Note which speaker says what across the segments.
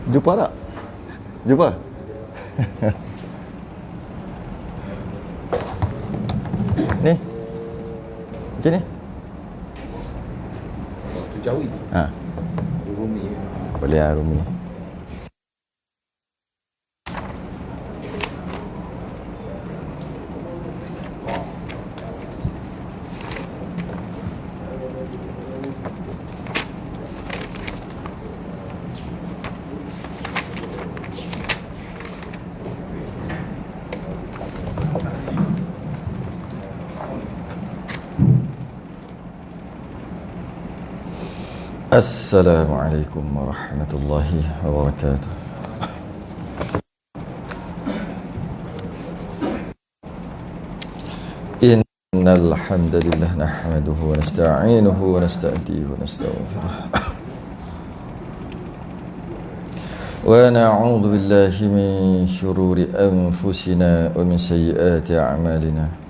Speaker 1: Jumpa tak? Jumpa? Ni? Macam ni?
Speaker 2: Tu Jawi.
Speaker 1: Ha.
Speaker 2: Rumi.
Speaker 1: Boleh lah Rumi. Assalamualaikum warahmatullahi wabarakatuh. Innal hamdalillah nahmaduhu wa nasta'inuhu wa nasta'dihi wa nastaghfiruh. Wa na'udzu billahi min syururi anfusina wa min sayyiati a'malina.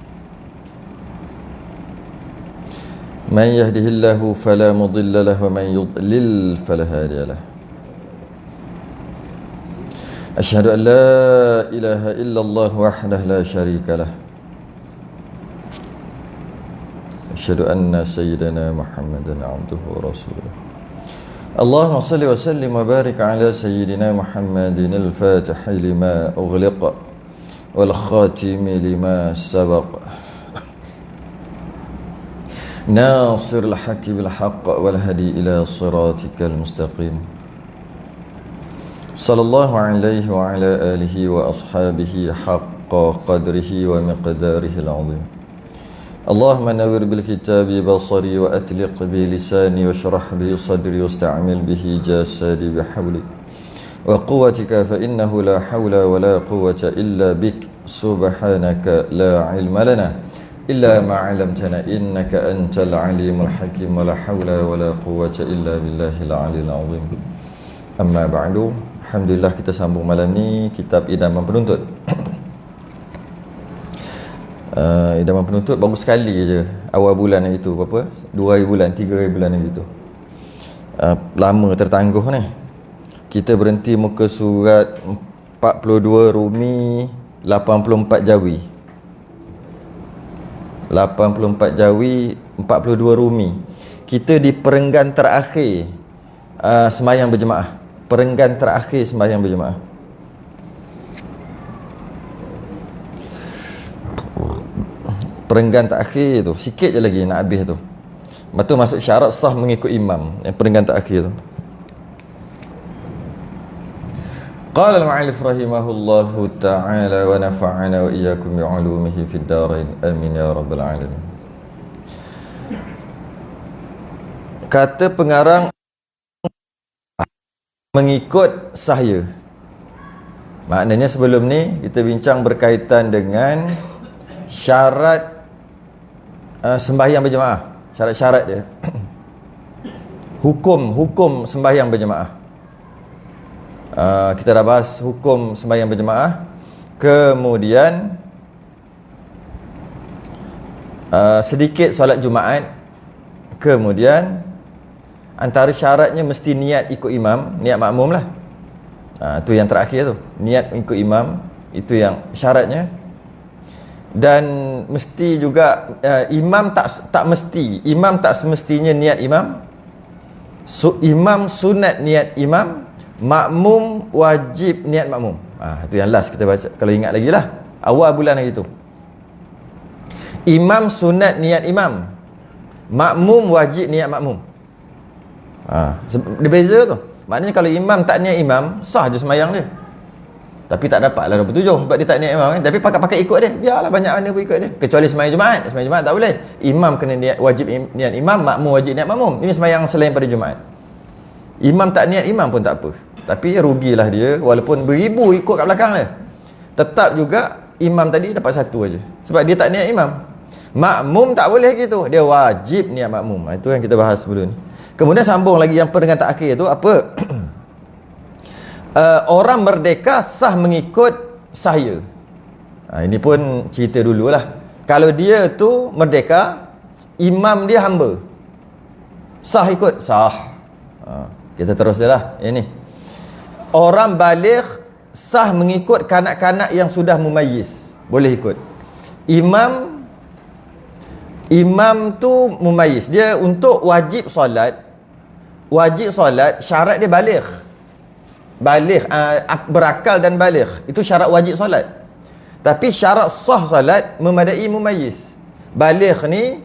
Speaker 1: من يهده الله فلا مضل له ومن يضلل فلا هادي له أشهد أن لا إله إلا الله وحده لا شريك له أشهد أن سيدنا محمدا عبده ورسوله اللهم صل وسلم وبارك على سيدنا محمد الفاتح لما أغلق والخاتم لما سبق ناصر الحق بالحق والهدي إلى صراطك المستقيم صلى الله عليه وعلى آله وأصحابه حق قدره ومقداره العظيم اللهم نور بالكتاب بصري وأتلق بلساني واشرح به صدري واستعمل به جسدي بحولك وقوتك فإنه لا حول ولا قوة إلا بك سبحانك لا علم لنا إلا ما علمتنا إنك أنت العليم الحكيم ولا حول ولا قوة إلا بالله العلي العظيم أما بعد. Alhamdulillah, kita sambung malam ni kitab Idaman Penuntut. Idaman Penuntut baru sekali je awal bulan yang itu, berapa? 2 hari bulan, 3 hari bulan yang itu. Lama tertangguh ni. Kita berhenti muka surat 42 Rumi, 84 Jawi. 84 Jawi, 42 Rumi. Kita di perenggan terakhir sembahyang berjemaah. Perenggan terakhir sembahyang berjemaah. Perenggan terakhir tu, sikit je lagi nak habis tu. Lepas tu masuk syarat sah mengikut imam, yang perenggan terakhir tu. Qala al-mu'allif rahimahullahu ta'ala wa nafa'ana wa iyyakum bi'ulumihi fid darain amin ya rabbal alamin. Kata pengarang mengikut sahya. Maknanya sebelum ni kita bincang berkaitan dengan syarat sembahyang berjemaah, syarat-syarat dia. Hukum sembahyang berjemaah. Kita dah bahas hukum sembahyang berjemaah. Kemudian sedikit solat Jumaat. Kemudian antara syaratnya mesti niat ikut imam, niat makmum lah. Itu yang terakhir tu, niat ikut imam, itu yang syaratnya. Dan mesti juga imam tak mesti, imam tak semestinya niat imam. Imam sunat niat imam, makmum wajib niat makmum. Itu yang last kita baca, kalau ingat lagi lah, awal bulan hari tu. Imam sunat niat imam, makmum wajib niat makmum. Dia beza tu. Maknanya kalau imam tak niat imam, sah je sembahyang dia. Tapi tak dapatlah 27 sebab dia tak niat imam kan. Tapi pakai ikut dia, biarlah banyak mana pun ikut dia. Kecuali sembahyang Jumaat. Sembahyang Jumaat tak boleh. Imam kena niat, wajib niat imam, makmum wajib niat makmum. Ini sembahyang selain pada Jumaat. Imam tak niat imam pun tak apa. Tapi rugilah dia, walaupun beribu ikut kat belakang dia. Tetap juga imam tadi dapat satu aja. Sebab dia tak niat imam. Makmum tak boleh gitu. Dia wajib niat makmum. Itu yang kita bahas sebelum ni. Kemudian sambung lagi yang perenggan terakhir tu apa? Orang merdeka sah mengikut sahaya. Ini pun cerita dululah. Kalau dia tu merdeka, imam dia hamba, sah ikut? Sah. Kita terus je lah. Ini Orang baligh sah mengikut kanak-kanak yang sudah mumayyiz, boleh ikut. Imam tu mumayyiz, dia untuk wajib solat syarat dia baligh, berakal dan baligh, itu syarat wajib solat. Tapi syarat sah solat memadai mumayyiz. Baligh ni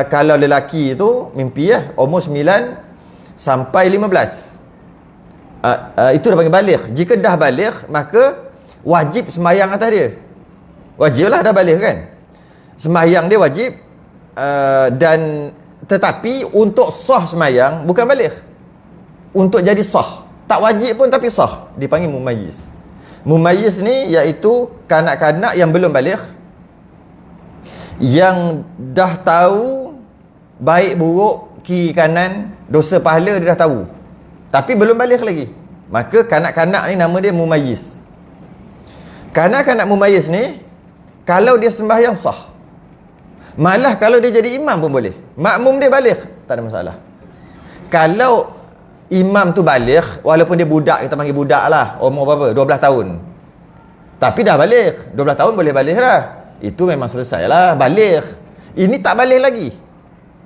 Speaker 1: kalau lelaki itu mimpi umur 9 sampai 15, itu dah panggil baligh. Jika dah baligh, maka wajib sembahyang atas dia. Wajib lah, dah baligh kan, sembahyang dia wajib. Dan tetapi untuk sah sembahyang bukan baligh, untuk jadi sah, tak wajib pun tapi sah, dipanggil mumayyiz. Mumayyiz ni iaitu kanak-kanak yang belum baligh, yang dah tahu baik buruk, kiri kanan, dosa pahala dia dah tahu, tapi belum baligh lagi. Maka kanak-kanak ni nama dia mumayyiz. Kanak-kanak mumayyiz ni kalau dia sembahyang sah, malah kalau dia jadi imam pun boleh. Makmum dia baligh, tak ada masalah. Kalau imam tu baligh, walaupun dia budak, kita panggil budak lah, umur berapa? 12 tahun. Tapi dah baligh, 12 tahun boleh baligh dah. Itu memang selesai lah, baligh. Ini tak baligh lagi.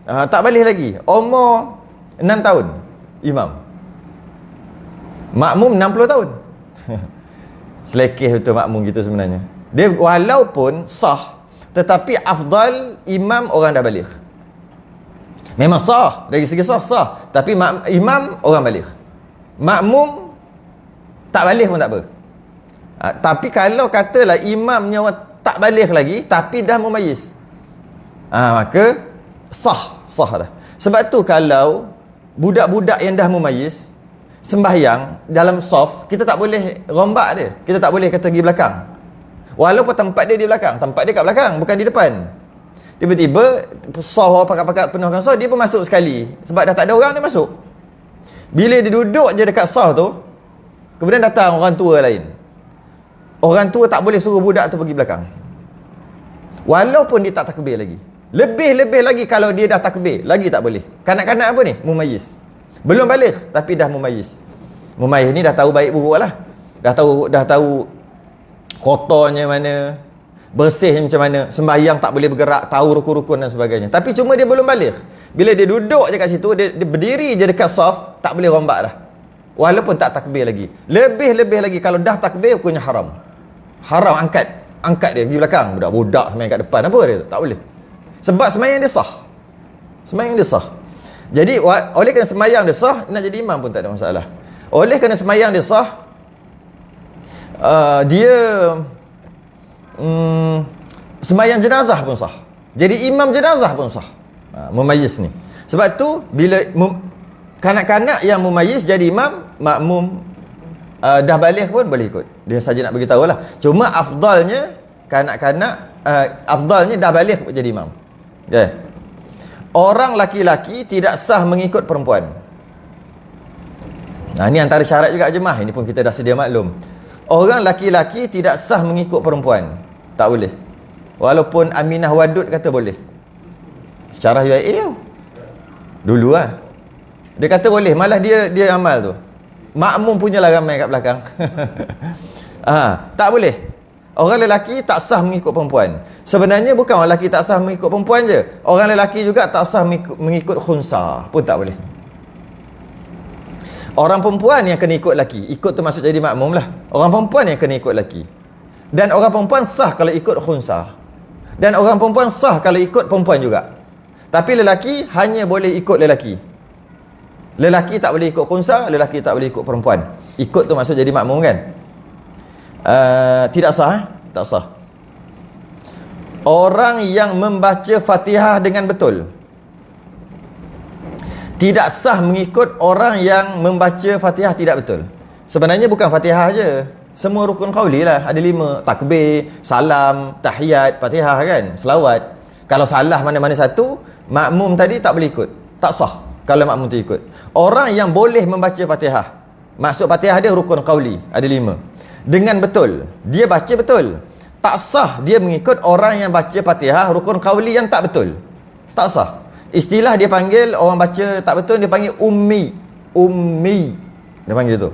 Speaker 1: Tak baligh lagi. Umur 6 tahun, imam. Makmum 60 tahun. Selekeh betul makmum gitu sebenarnya. Dia walaupun sah, tetapi afdal imam orang dah baligh. Memang sah, dari segi sah, tapi imam orang baligh. Makmum tak baligh pun tak apa. Tapi kalau katalah imamnya orang tak baligh lagi tapi dah mumayyiz, maka sah dah. Sebab tu kalau budak-budak yang dah mumayyiz sembahyang dalam saf, kita tak boleh rombak dia. Kita tak boleh kata pergi belakang. Walaupun tempat dia di belakang, tempat dia kat belakang, bukan di depan. Tiba-tiba saf pakat-pakat penuhkan saf, dia pun masuk sekali. Sebab dah tak ada orang, dia masuk. Bila dia duduk je dekat saf tu, kemudian datang orang tua lain. Orang tua tak boleh suruh budak tu pergi belakang, walaupun dia tak takbir lagi. Lebih-lebih lagi kalau dia dah takbir, lagi tak boleh. Kanak-kanak apa ni? Mumayyiz. Belum baligh tapi dah mumayyiz. Mumayyiz ni dah tahu baik buruk lah. Dah tahu kotornya mana, bersih macam mana, sembahyang tak boleh bergerak, tahu rukun-rukun dan sebagainya. Tapi cuma dia belum baligh. Bila dia duduk je kat situ, dia berdiri je dekat saf, tak boleh rombak dah, walaupun tak takbir lagi. Lebih-lebih lagi kalau dah takbir, hukumnya haram. Haram angkat dia pergi belakang. Budak-budak sembahyang kat depan, apa dia? Tak boleh. Sebab sembahyang dia sah. Sembahyang dia sah. Jadi oleh kerana sembahyang dia sah, nak jadi imam pun tak ada masalah. Oleh kerana sembahyang dia sah, dia sembahyang jenazah pun sah, jadi imam jenazah pun sah. Mumayyiz ni. Sebab tu bila kanak-kanak yang mumayyiz jadi imam, makmum dah baligh pun boleh ikut. Dia saja nak bagi tahu lah. Cuma afdalnya kanak-kanak, afdalnya dah baligh jadi imam. Okay. Orang laki-laki tidak sah mengikut perempuan. Ini antara syarat juga jemaah. Ini pun kita dah sedia maklum. Orang laki-laki tidak sah mengikut perempuan. Tak boleh. Walaupun Aminah Wadud kata boleh. Secara UIA dulu lah, dia kata boleh. Malah dia amal tu. Makmum punyalah ramai kat belakang. Tak boleh. Orang lelaki tak sah mengikut perempuan. Sebenarnya bukan orang lelaki tak sah mengikut perempuan je. Orang lelaki juga tak sah mengikut khunsa pun tak boleh. Orang perempuan yang kena ikut lelaki. Ikut tu maksud jadi makmum lah. Orang perempuan yang kena ikut lelaki. Dan orang perempuan sah kalau ikut khunsa. Dan orang perempuan sah kalau ikut perempuan juga. Tapi lelaki hanya boleh ikut lelaki. Lelaki tak boleh ikut khunsa, lelaki tak boleh ikut perempuan. Ikut tu maksud jadi makmum kan? Tidak sah, tak sah. Orang yang membaca Fatihah dengan betul tidak sah mengikut orang yang membaca Fatihah tidak betul. Sebenarnya bukan Fatihah je, semua rukun qauli lah. Ada 5, takbir, salam, tahiyat, Fatihah kan, selawat. Kalau salah mana-mana satu, makmum tadi tak boleh ikut, tak sah kalau makmum tu ikut. Orang yang boleh membaca Fatihah, maksud Fatihah dia rukun qauli, ada 5, dengan betul, dia baca betul. Tak sah dia mengikut orang yang baca Fatihah rukun qauli yang tak betul. Tak sah. Istilah dia panggil orang baca tak betul, dia panggil ummi. Dia panggil tu.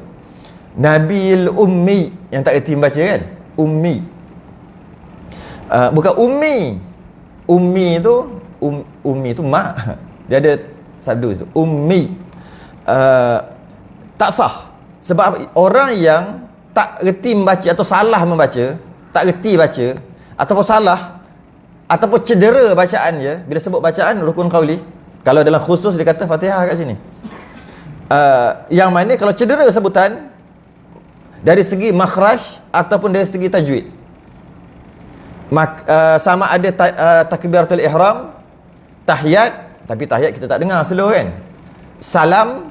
Speaker 1: Nabil ummi, yang tak reti membaca kan, ummi. Bukan ummi. Ummi tu mak. Dia ada sabdu tu, ummi. Tak sah. Sebab orang yang tak reti membaca atau salah membaca, tak reti baca ataupun salah ataupun cedera bacaan je, bila sebut bacaan rukun qauli, kalau dalam khusus dia kata Fatihah kat sini, yang mana kalau cedera sebutan dari segi makhraj ataupun dari segi tajwid, sama ada takbiratul ihram, tahiyat, tapi tahiyat kita tak dengar slow kan, salam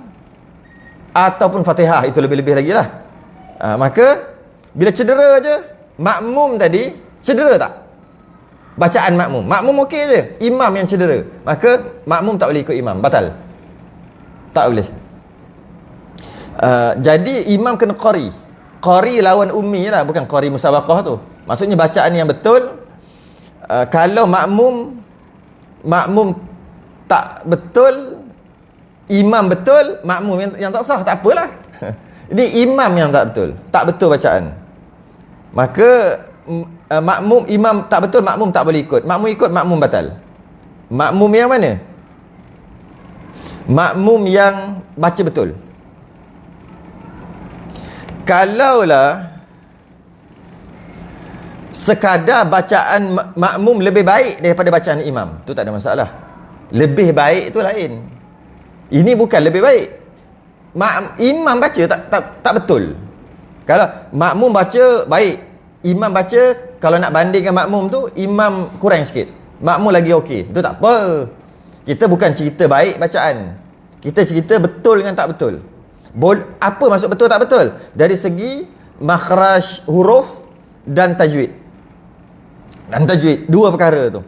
Speaker 1: ataupun Fatihah, itu lebih-lebih lagi lah. Maka bila cedera je, makmum tadi cedera tak? Bacaan makmum okey je, imam yang cedera, maka makmum tak boleh ikut imam, batal, tak boleh. Jadi imam kena qari lawan ummi lah, bukan qari musabaqah tu. Maksudnya bacaan yang betul. Kalau makmum tak betul, imam betul, makmum yang tak sah, tak apalah. Ini imam yang tak betul bacaan, maka imam tak betul, makmum tak boleh ikut. Makmum ikut, makmum batal. Makmum yang mana? Makmum yang baca betul. Kalaulah sekadar bacaan makmum lebih baik daripada bacaan imam, tu tak ada masalah. Lebih baik tu lain. Ini bukan lebih baik. Imam baca tak betul. Kalau makmum baca baik, imam baca, kalau nak bandingkan makmum tu, imam kurang sikit, makmum lagi okey, itu tak apa. Kita bukan cerita baik bacaan, kita cerita betul dengan tak betul. Apa maksud betul tak betul? Dari segi makhraj huruf dan tajwid. Dua perkara tu.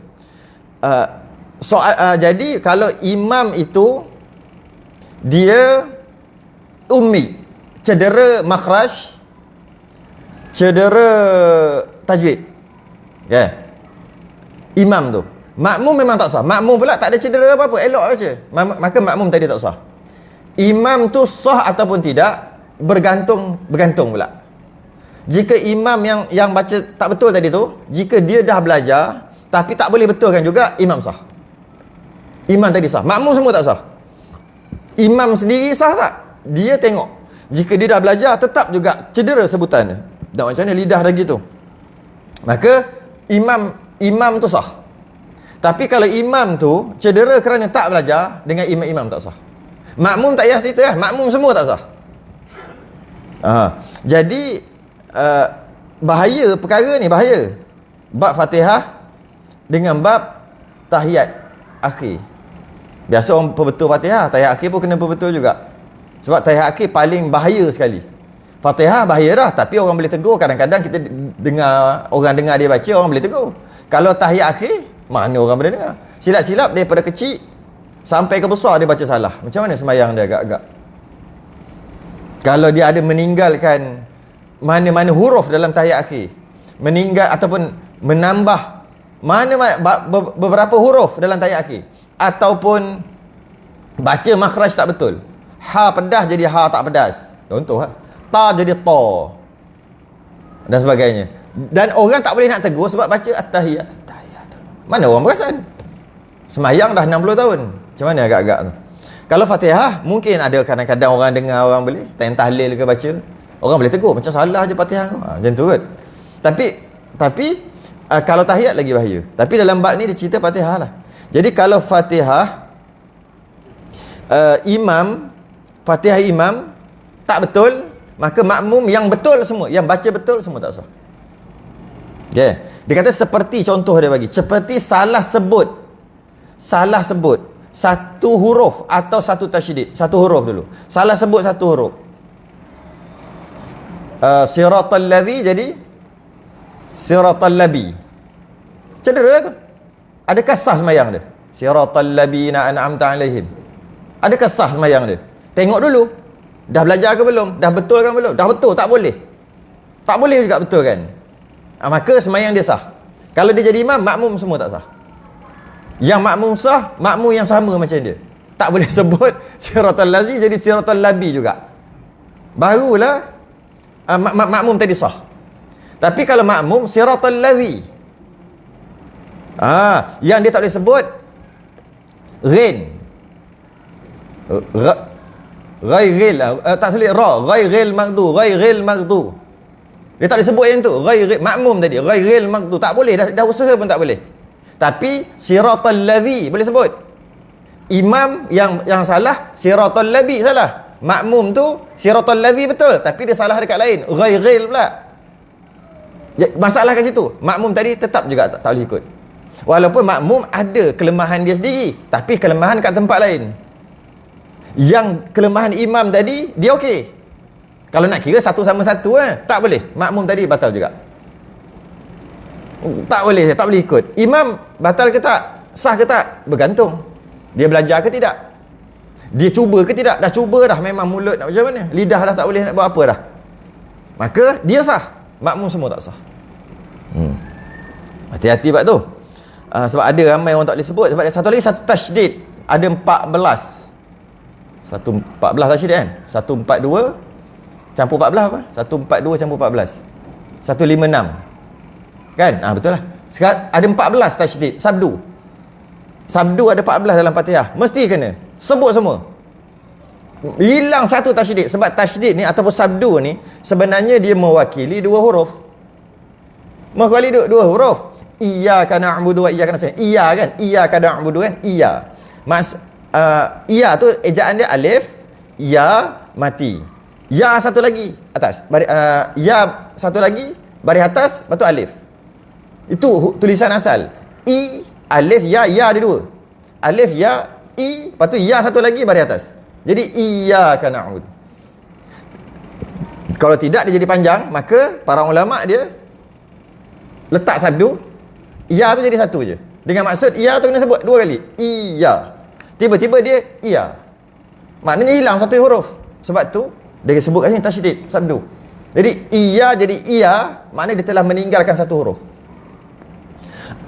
Speaker 1: Jadi kalau imam itu dia ummi, cedera makhraj, cedera tajwid, imam tu, makmum memang tak sah. Makmum pula tak ada cedera apa-apa, elok baca, maka makmum tadi tak sah. Imam tu sah ataupun tidak bergantung pula. Jika imam yang baca tak betul tadi tu, jika dia dah belajar tapi tak boleh betulkan juga, imam sah. Imam tadi sah, makmum semua tak sah. Imam sendiri sah tak? Dia tengok, jika dia dah belajar tetap juga cedera sebutan dia, dan macam mana lidah lagi tu, maka imam tu sah. Tapi kalau imam tu cedera kerana tak belajar, dengan imam tak sah. Makmum tak payah cerita lah, makmum semua tak sah. Jadi bahaya perkara ni, bahaya bab Fatihah dengan bab tahiyat akhir. Biasa orang perbetul Fatihah, tahiyat akhir pun kena perbetul juga. Sebab tahiyat akhir paling bahaya sekali. Fatihah bahaya dah, tapi orang boleh tegur. Kadang-kadang kita dengar, orang dengar dia baca, orang boleh tegur. Kalau tahiyat akhir, mana orang boleh dengar? Silap-silap daripada kecil sampai ke besar dia baca salah. Macam mana sembahyang dia agak-agak? Kalau dia ada meninggalkan mana-mana huruf dalam tahiyat akhir, meninggal ataupun menambah beberapa huruf dalam tahiyat akhir, ataupun baca makhraj tak betul, ha pedas jadi ha tak pedas, contoh, ta jadi ta dan sebagainya, dan orang tak boleh nak tegur sebab baca at-tahiyat. Mana orang perasan? Sembayang dah 60 tahun, macam mana agak-agak tu? Kalau Fatihah mungkin ada kadang-kadang orang dengar, orang boleh tahlil ke baca, orang boleh tegur, macam salah je Fatihah tu, macam tu kot. Tapi kalau tahiyat lagi bahaya. Tapi dalam bab ni dia cerita Fatihah lah. Jadi kalau Fatihah Fatihah imam tak betul, maka makmum yang betul semua, yang baca betul semua tak sah. Dia kata seperti, contoh dia bagi, seperti salah sebut satu huruf atau satu tasydid, satu huruf dulu, salah sebut satu huruf, siratal ladzi jadi siratal labi, cedera tu. Adakah sah sembahyang dia? Siratal labina an'amta alaihim, adakah sah sembahyang dia? Tengok dulu, dah belajar ke belum, dah betul kan belum. Dah betul, tak boleh juga betul kan, maka sembahyang dia sah. Kalau dia jadi imam, makmum semua tak sah. Yang makmum sah, makmum yang sama macam dia, tak boleh sebut siratal lazi jadi siratal labi juga. Barulah makmum tadi sah. Tapi kalau makmum siratal ladzi, yang dia tak boleh sebut ghain, ghairil, tak boleh ra, ghairil maghdu. Dia tak boleh sebut yang tu, ghairil makmum tadi, ghairil maghdu, tak boleh, dah usaha pun tak boleh. Tapi siratal ladzi boleh sebut. Imam yang salah siratal ladzi salah. Makmum tu siratal ladzi betul, tapi dia salah dekat lain, ghairil pula. Masalah kat situ. Makmum tadi tetap juga tak boleh ikut. Walaupun makmum ada kelemahan dia sendiri, tapi kelemahan kat tempat lain. Yang kelemahan imam tadi dia okey. Kalau nak kira satu sama satu tak boleh. Makmum tadi batal juga. Tak boleh ikut. Imam batal ke tak? Sah ke tak? Bergantung. Dia belajar ke tidak? Dia cuba ke tidak? Dah cuba dah, memang mulut nak macam mana? Lidah dah tak boleh nak buat apa dah. Maka dia sah. Makmum semua tak sah. Hati-hati sebab tu. Sebab ada ramai orang tak boleh sebut. Sebab satu lagi, satu tasydid. Ada 14. 14 tasydid kan? 142 campur 14 apa? 142 campur 14. 156. Kan? Betul lah. Sekarang ada 14 tasydid. Sabdu ada 14 dalam Fatihah. Mesti kena. Sebut semua. Hilang satu tasydid. Sebab tasydid ni ataupun sabdu ni sebenarnya dia mewakili dua huruf. Mewakili dua huruf. Iyyaka na'budu wa iyyaka nasta'in. Iya kan? Iyyaka na'budu kan? Iya. Iya tu ejaan dia alif, ya mati. Ya satu lagi atas. Ya satu lagi baris atas, lepas tu alif. Itu tulisan asal. I alif ya ada dua. Alif ya i, lepas tu ya satu lagi baris atas. Jadi iyyaka na'budu. Kalau tidak dia jadi panjang, maka para ulama dia letak sabdu, ya tu jadi satu je. Dengan maksud ya tu kena sebut dua kali. Iya. Tiba-tiba dia iya. Maknanya hilang satu huruf. Sebab tu dia sebut kat sini tasydid, sabdu. Jadi iya jadi iya, maknanya dia telah meninggalkan satu huruf.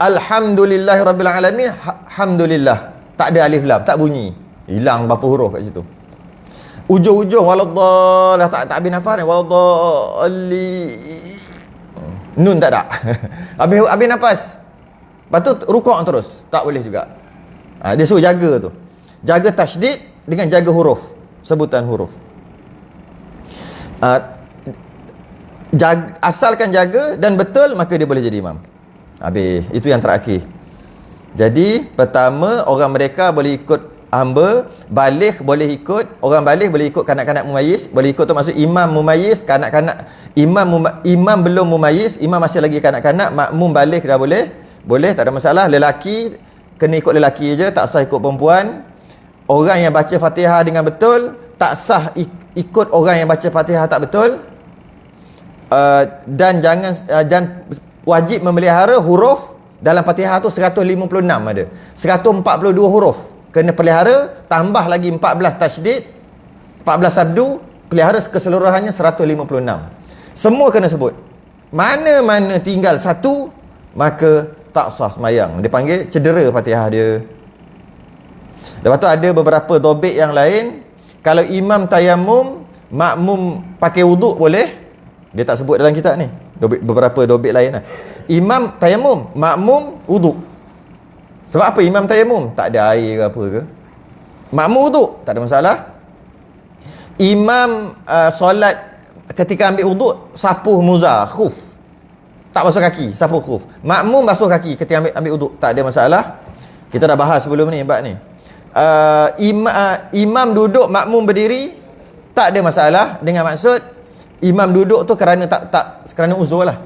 Speaker 1: Alhamdulillahirabbil alamin, alhamdulillah. Tak ada alif lam, tak bunyi. Hilang berapa huruf kat situ. Ujung-ujung waladhdallin, tak habis nafas ni, waladhdallin. Nun tak ada. habis nafas. Lepas tu rukuk terus. Tak boleh juga. Dia suruh jaga tu. Jaga tasydid dengan jaga huruf. Sebutan huruf. Asalkan jaga dan betul, maka dia boleh jadi imam. Habis. Itu yang terakhir. Jadi pertama, orang mereka boleh ikut hamba. Baligh boleh ikut. Orang baligh boleh ikut kanak-kanak mumayyiz. Boleh ikut tu maksud imam mumayyiz. Kanak-kanak imam belum mumayyiz. Imam masih lagi kanak-kanak. Makmum baligh dah boleh. Boleh, tak ada masalah. Lelaki kena ikut lelaki je, tak sah ikut perempuan. Orang yang baca Fatihah dengan betul, tak sah ikut orang yang baca Fatihah tak betul. Dan dan wajib memelihara huruf dalam Fatihah tu 156 ada. 142 huruf kena pelihara, tambah lagi 14 tasydid, 14 sabdu, pelihara keseluruhannya 156. Semua kena sebut. Mana-mana tinggal satu, maka tak sah semayang. Dia panggil cedera Fatihah dia. Lepas tu ada beberapa dobit yang lain. Kalau imam tayamum, makmum pakai wuduk boleh. Dia tak sebut dalam kitab ni. Beberapa dobit lain lah. Imam tayamum, makmum wuduk. Sebab apa imam tayamum? Tak ada air ke apa ke. Makmum wuduk, tak ada masalah. Imam solat ketika ambil wuduk, sapuh muzah, khuf. Tak basuh kaki, sapuh khuf. Makmum basuh kaki ketika ambil wuduk, tak ada masalah. Kita dah bahas sebelum ni bab ni. Imam duduk, makmum berdiri, tak ada masalah. Dengan maksud imam duduk tu kerana kerana uzur lah.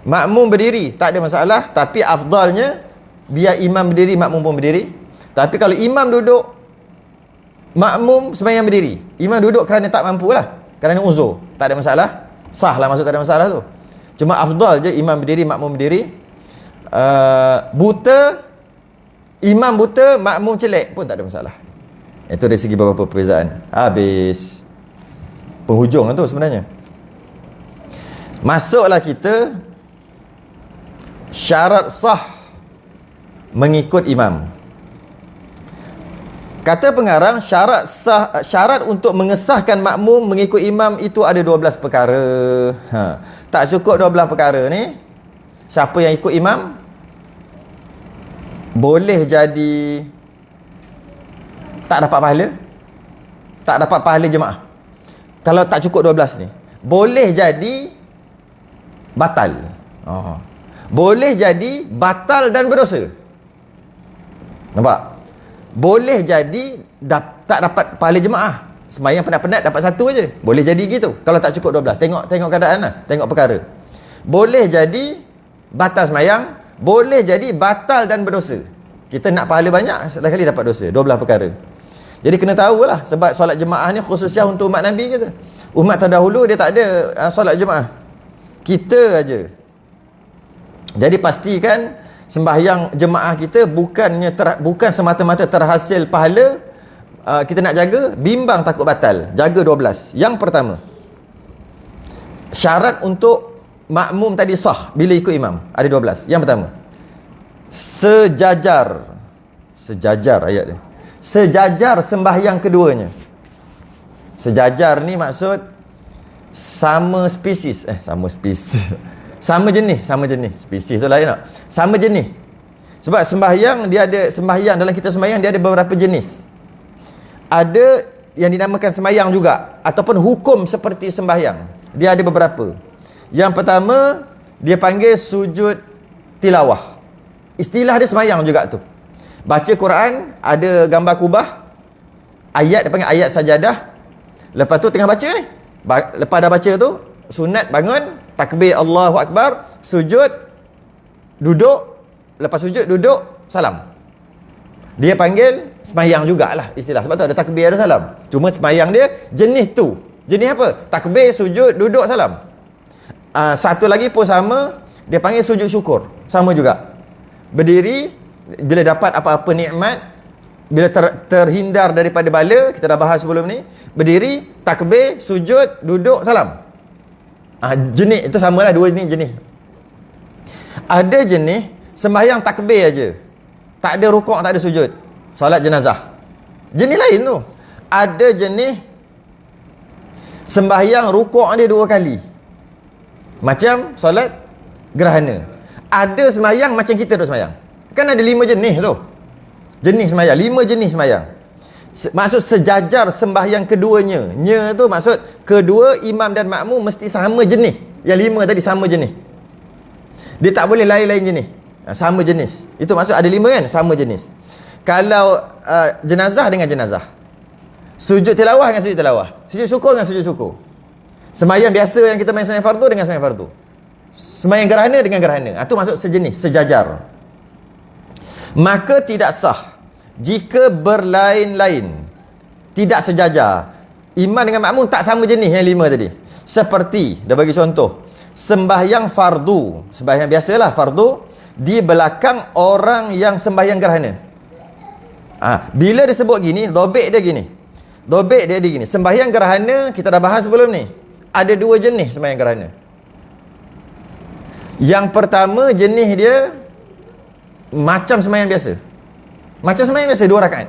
Speaker 1: Makmum berdiri, tak ada masalah. Tapi afdalnya biar imam berdiri, makmum pun berdiri. Tapi kalau imam duduk, makmum sembahyang berdiri, imam duduk kerana tak mampu lah, kerana uzur, tak ada masalah. Sah lah, maksud tak ada masalah tu. Cuma afdal je imam berdiri, makmum berdiri. Buta, imam buta, makmum celek pun tak ada masalah. Itu dari segi beberapa perbezaan. Habis. Penghujung tu sebenarnya. Masuklah kita syarat sah mengikut imam. Kata pengarang, syarat untuk mengesahkan makmum mengikut imam itu ada 12 perkara. Tak cukup 12 perkara ni, siapa yang ikut imam boleh jadi tak dapat pahala. Tak dapat pahala jemaah. Kalau tak cukup 12 ni, boleh jadi batal. Boleh jadi batal dan berdosa. Nampak? Boleh jadi tak dapat pahala jemaah. Sembahyang penat-penat dapat satu aje. Boleh jadi gitu. Kalau tak cukup 12. Tengok keadaan lah. Tengok perkara. Boleh jadi batal sembahyang. Boleh jadi batal dan berdosa. Kita nak pahala banyak, sekali dapat dosa. 12 perkara. Jadi kena tahulah. Sebab solat jemaah ni khususnya untuk umat Nabi kita. Umat terdahulu dia tak ada solat jemaah. Kita aja. Jadi pastikan sembahyang jemaah kita bukan semata-mata terhasil pahala. Kita nak jaga, bimbang takut batal. Jaga 12. Yang pertama, syarat untuk makmum tadi sah bila ikut imam ada 12. Yang pertama, sejajar ayat dia. Sejajar sembahyang keduanya. Sejajar ni maksud sama spesies. Sama jenis. Spesies tu lain tak? Sama jenis. Sebab sembahyang dalam kita sembahyang dia ada beberapa jenis. Ada yang dinamakan sembahyang juga ataupun hukum seperti sembahyang. Dia ada beberapa. Yang pertama, dia panggil sujud tilawah. Istilah dia sembahyang juga tu. Baca Quran, ada gambar kubah. Ayat dia panggil ayat sajadah. Lepas tu tengah baca ni. Lepas dah baca tu, sunat bangun, takbir Allahu Akbar, sujud, duduk, lepas sujud, duduk, salam. Dia panggil sembahyang jugalah istilah. Sebab tu ada takbir, ada salam. Cuma sembahyang dia jenis tu. Jenis apa? Takbir, sujud, duduk, salam. Satu lagi pun sama, dia panggil sujud syukur. Sama juga. Berdiri, bila dapat apa-apa nikmat, bila terhindar daripada bala, kita dah bahas sebelum ni. Berdiri, takbir, sujud, duduk, salam. Jenis itu samalah, dua jenis. Ada jenis sembahyang takbir aja, tak ada rukuk, tak ada sujud, solat jenazah. Jenis lain tu. Ada jenis sembahyang rukuk dia 2 kali, macam solat gerhana. Ada sembahyang macam kita duk sembahyang. Kan ada 5 jenis tu. Jenis sembahyang, 5 jenis sembahyang. Maksud sejajar sembahyang keduanya. Nya tu maksud kedua imam dan makmum mesti sama jenis. Yang 5 tadi sama jenis. Dia tak boleh lain-lain jenis. Sama jenis. Itu maksud ada 5 kan? Sama jenis. Kalau jenazah dengan jenazah, sujud tilawah dengan sujud tilawah, sujud syukur dengan sujud syukur. Sembahyang biasa yang kita main sembahyang fardu dengan sembahyang fardu. Sembahyang gerhana dengan gerhana. Itu maksud sejenis, sejajar. Maka tidak sah jika berlain-lain, tidak sejajar. Imam dengan makmum tak sama jenis yang 5 tadi. Seperti, dah bagi contoh, sembahyang fardu, sembahyang biasalah fardu, di belakang orang yang sembahyang gerhana. Bila disebut gini, dobek dia gini. Dobek dia gini. Sembahyang gerhana, kita dah bahas sebelum ni. Ada 2 jenis sembahyang gerhana. Yang pertama jenis dia macam sembahyang biasa. Macam sembahyang biasa 2 rakaat.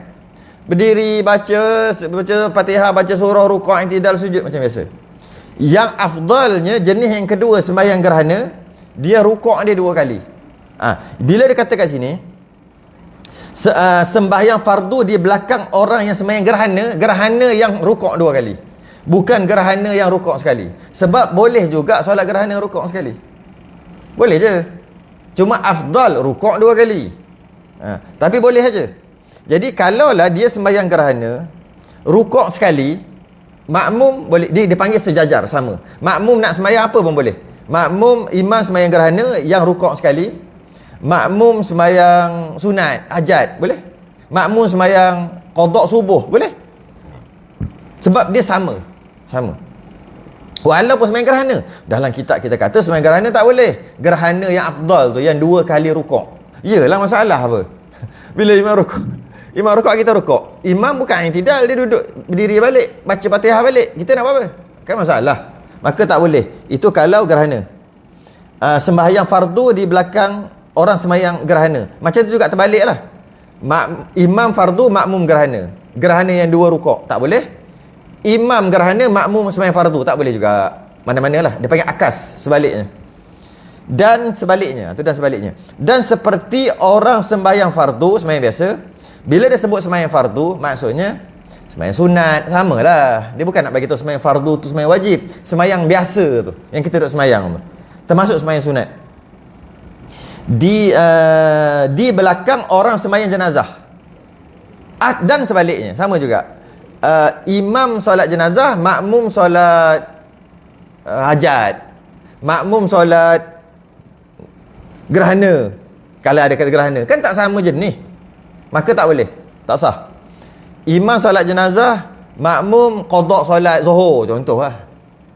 Speaker 1: Berdiri, baca Fatihah, baca surah, rukuk, i'tidal, sujud macam biasa. Yang afdalnya jenis yang kedua sembahyang gerhana, dia rukuk dia 2 kali. Bila dia kata kat sini sembahyang fardu di belakang orang yang sembahyang gerhana yang rukuk 2 kali, bukan gerhana yang rukuk sekali. Sebab boleh juga solat gerhana rukuk sekali, boleh je. Cuma afdal rukuk 2 kali. Tapi boleh aja. Jadi kalaulah dia sembahyang gerhana rukuk sekali, makmum boleh, dia panggil sejajar, sama. Makmum nak sembahyang apa pun boleh. Makmum, imam sembahyang gerhana yang rukuk sekali, makmum sembahyang sunat, hajat, boleh. Makmum sembahyang qada subuh, boleh. Sebab dia sama. Walaupun sembahyang gerhana. Dalam kitab kita kata sembahyang gerhana tak boleh. Gerhana yang afdal tu, yang 2 kali rukuk. Iyalah masalah apa? Bila imam rukuk kita rukuk. Imam bukan i'tidal, dia duduk berdiri balik, baca Fatihah balik. Kita nak buat apa? Kan masalah. Maka tak boleh. Itu kalau gerhana. Sembahyang fardu di belakang orang sembahyang gerhana. Macam tu juga terbaliklah. Imam fardu, makmum gerhana. gerhana yang 2 rukuk, tak boleh. Imam gerhana, makmum sembahyang fardu, tak boleh juga. Mana-manalah, dia panggil akas, sebaliknya. Dan sebaliknya, dan sebaliknya. Dan seperti orang sembahyang fardu, sembahyang biasa, bila dia sebut sembahyang fardu, maksudnya sembahyang sunat, samalah. Dia bukan nak bagi tahu sembahyang fardu tu sembahyang wajib. Sembahyang biasa tu, yang kita duk sembahyang tu, termasuk sembahyang sunat. Di belakang orang sembahyang jenazah. Dan sebaliknya, sama juga. Imam solat jenazah, makmum solat hajat, makmum solat gerhana. Kalau ada kata gerhana, kan tak sama jenis, maka tak boleh, tak sah. Imam solat jenazah, makmum qada solat zuhur, contohlah.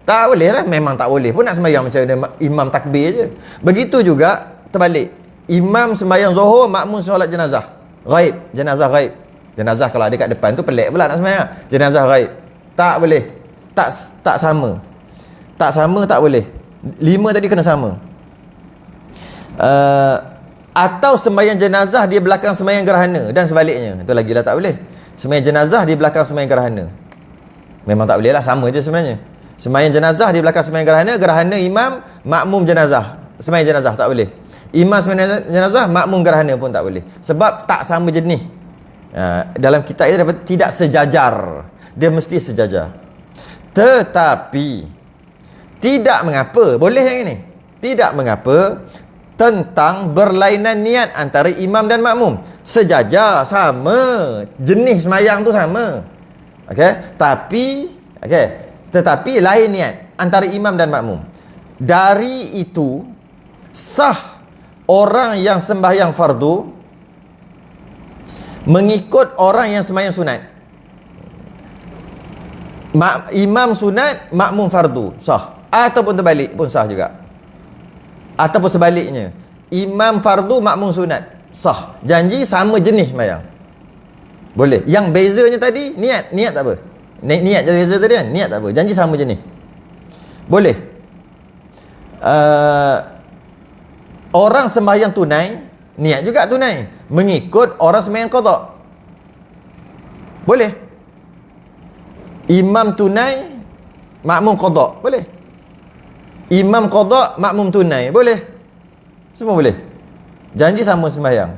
Speaker 1: Tak boleh lah, memang tak boleh pun nak sembahyang macam mana imam takbir je. Begitu juga terbalik. Imam sembahyang zuhur, makmum solat jenazah ghaib, jenazah ghaib. Jenazah kalau ada kat depan tu pelik pula nak sembahyang. Jenazah ghaib, tak boleh. Tak sama. Tak sama, tak boleh. 5 tadi kena sama. Atau sembahyang jenazah di belakang sembahyang gerhana, dan sebaliknya. Itu lagi lah tak boleh. Sembahyang jenazah di belakang sembahyang gerhana, memang tak boleh lah, sama je sebenarnya. Sembahyang jenazah di belakang sembahyang gerhana, gerhana imam, makmum jenazah. Sembahyang jenazah tak boleh. Imam sembahyang jenazah, makmum gerhana pun tak boleh. Sebab tak sama jenis. Dalam kitab itu dapat tidak sejajar. Dia mesti sejajar. Tetapi tidak mengapa, boleh yang ini. Tidak mengapa tentang berlainan niat antara imam dan makmum. Sejajar, sama, jenis sembahyang tu sama. Okey, tetapi lain niat antara imam dan makmum. Dari itu sah orang yang sembahyang fardu mengikut orang yang sembahyang sunat. Imam sunat, makmum fardu, sah. Ataupun terbalik pun sah juga. Ataupun sebaliknya, imam fardu, makmum sunat, sah. Janji sama jenis sembahyang, boleh. Yang bezanya tadi niat tak apa. Niat je beza tadi kan, niat tak apa. Janji sama jenis, boleh. Orang sembahyang tunai, niat juga tunai, mengikut orang sembahyang qada, boleh. Imam tunai, makmum qada, boleh. Imam qada, makmum tunai, boleh. Semua boleh. Janji sama sembahyang.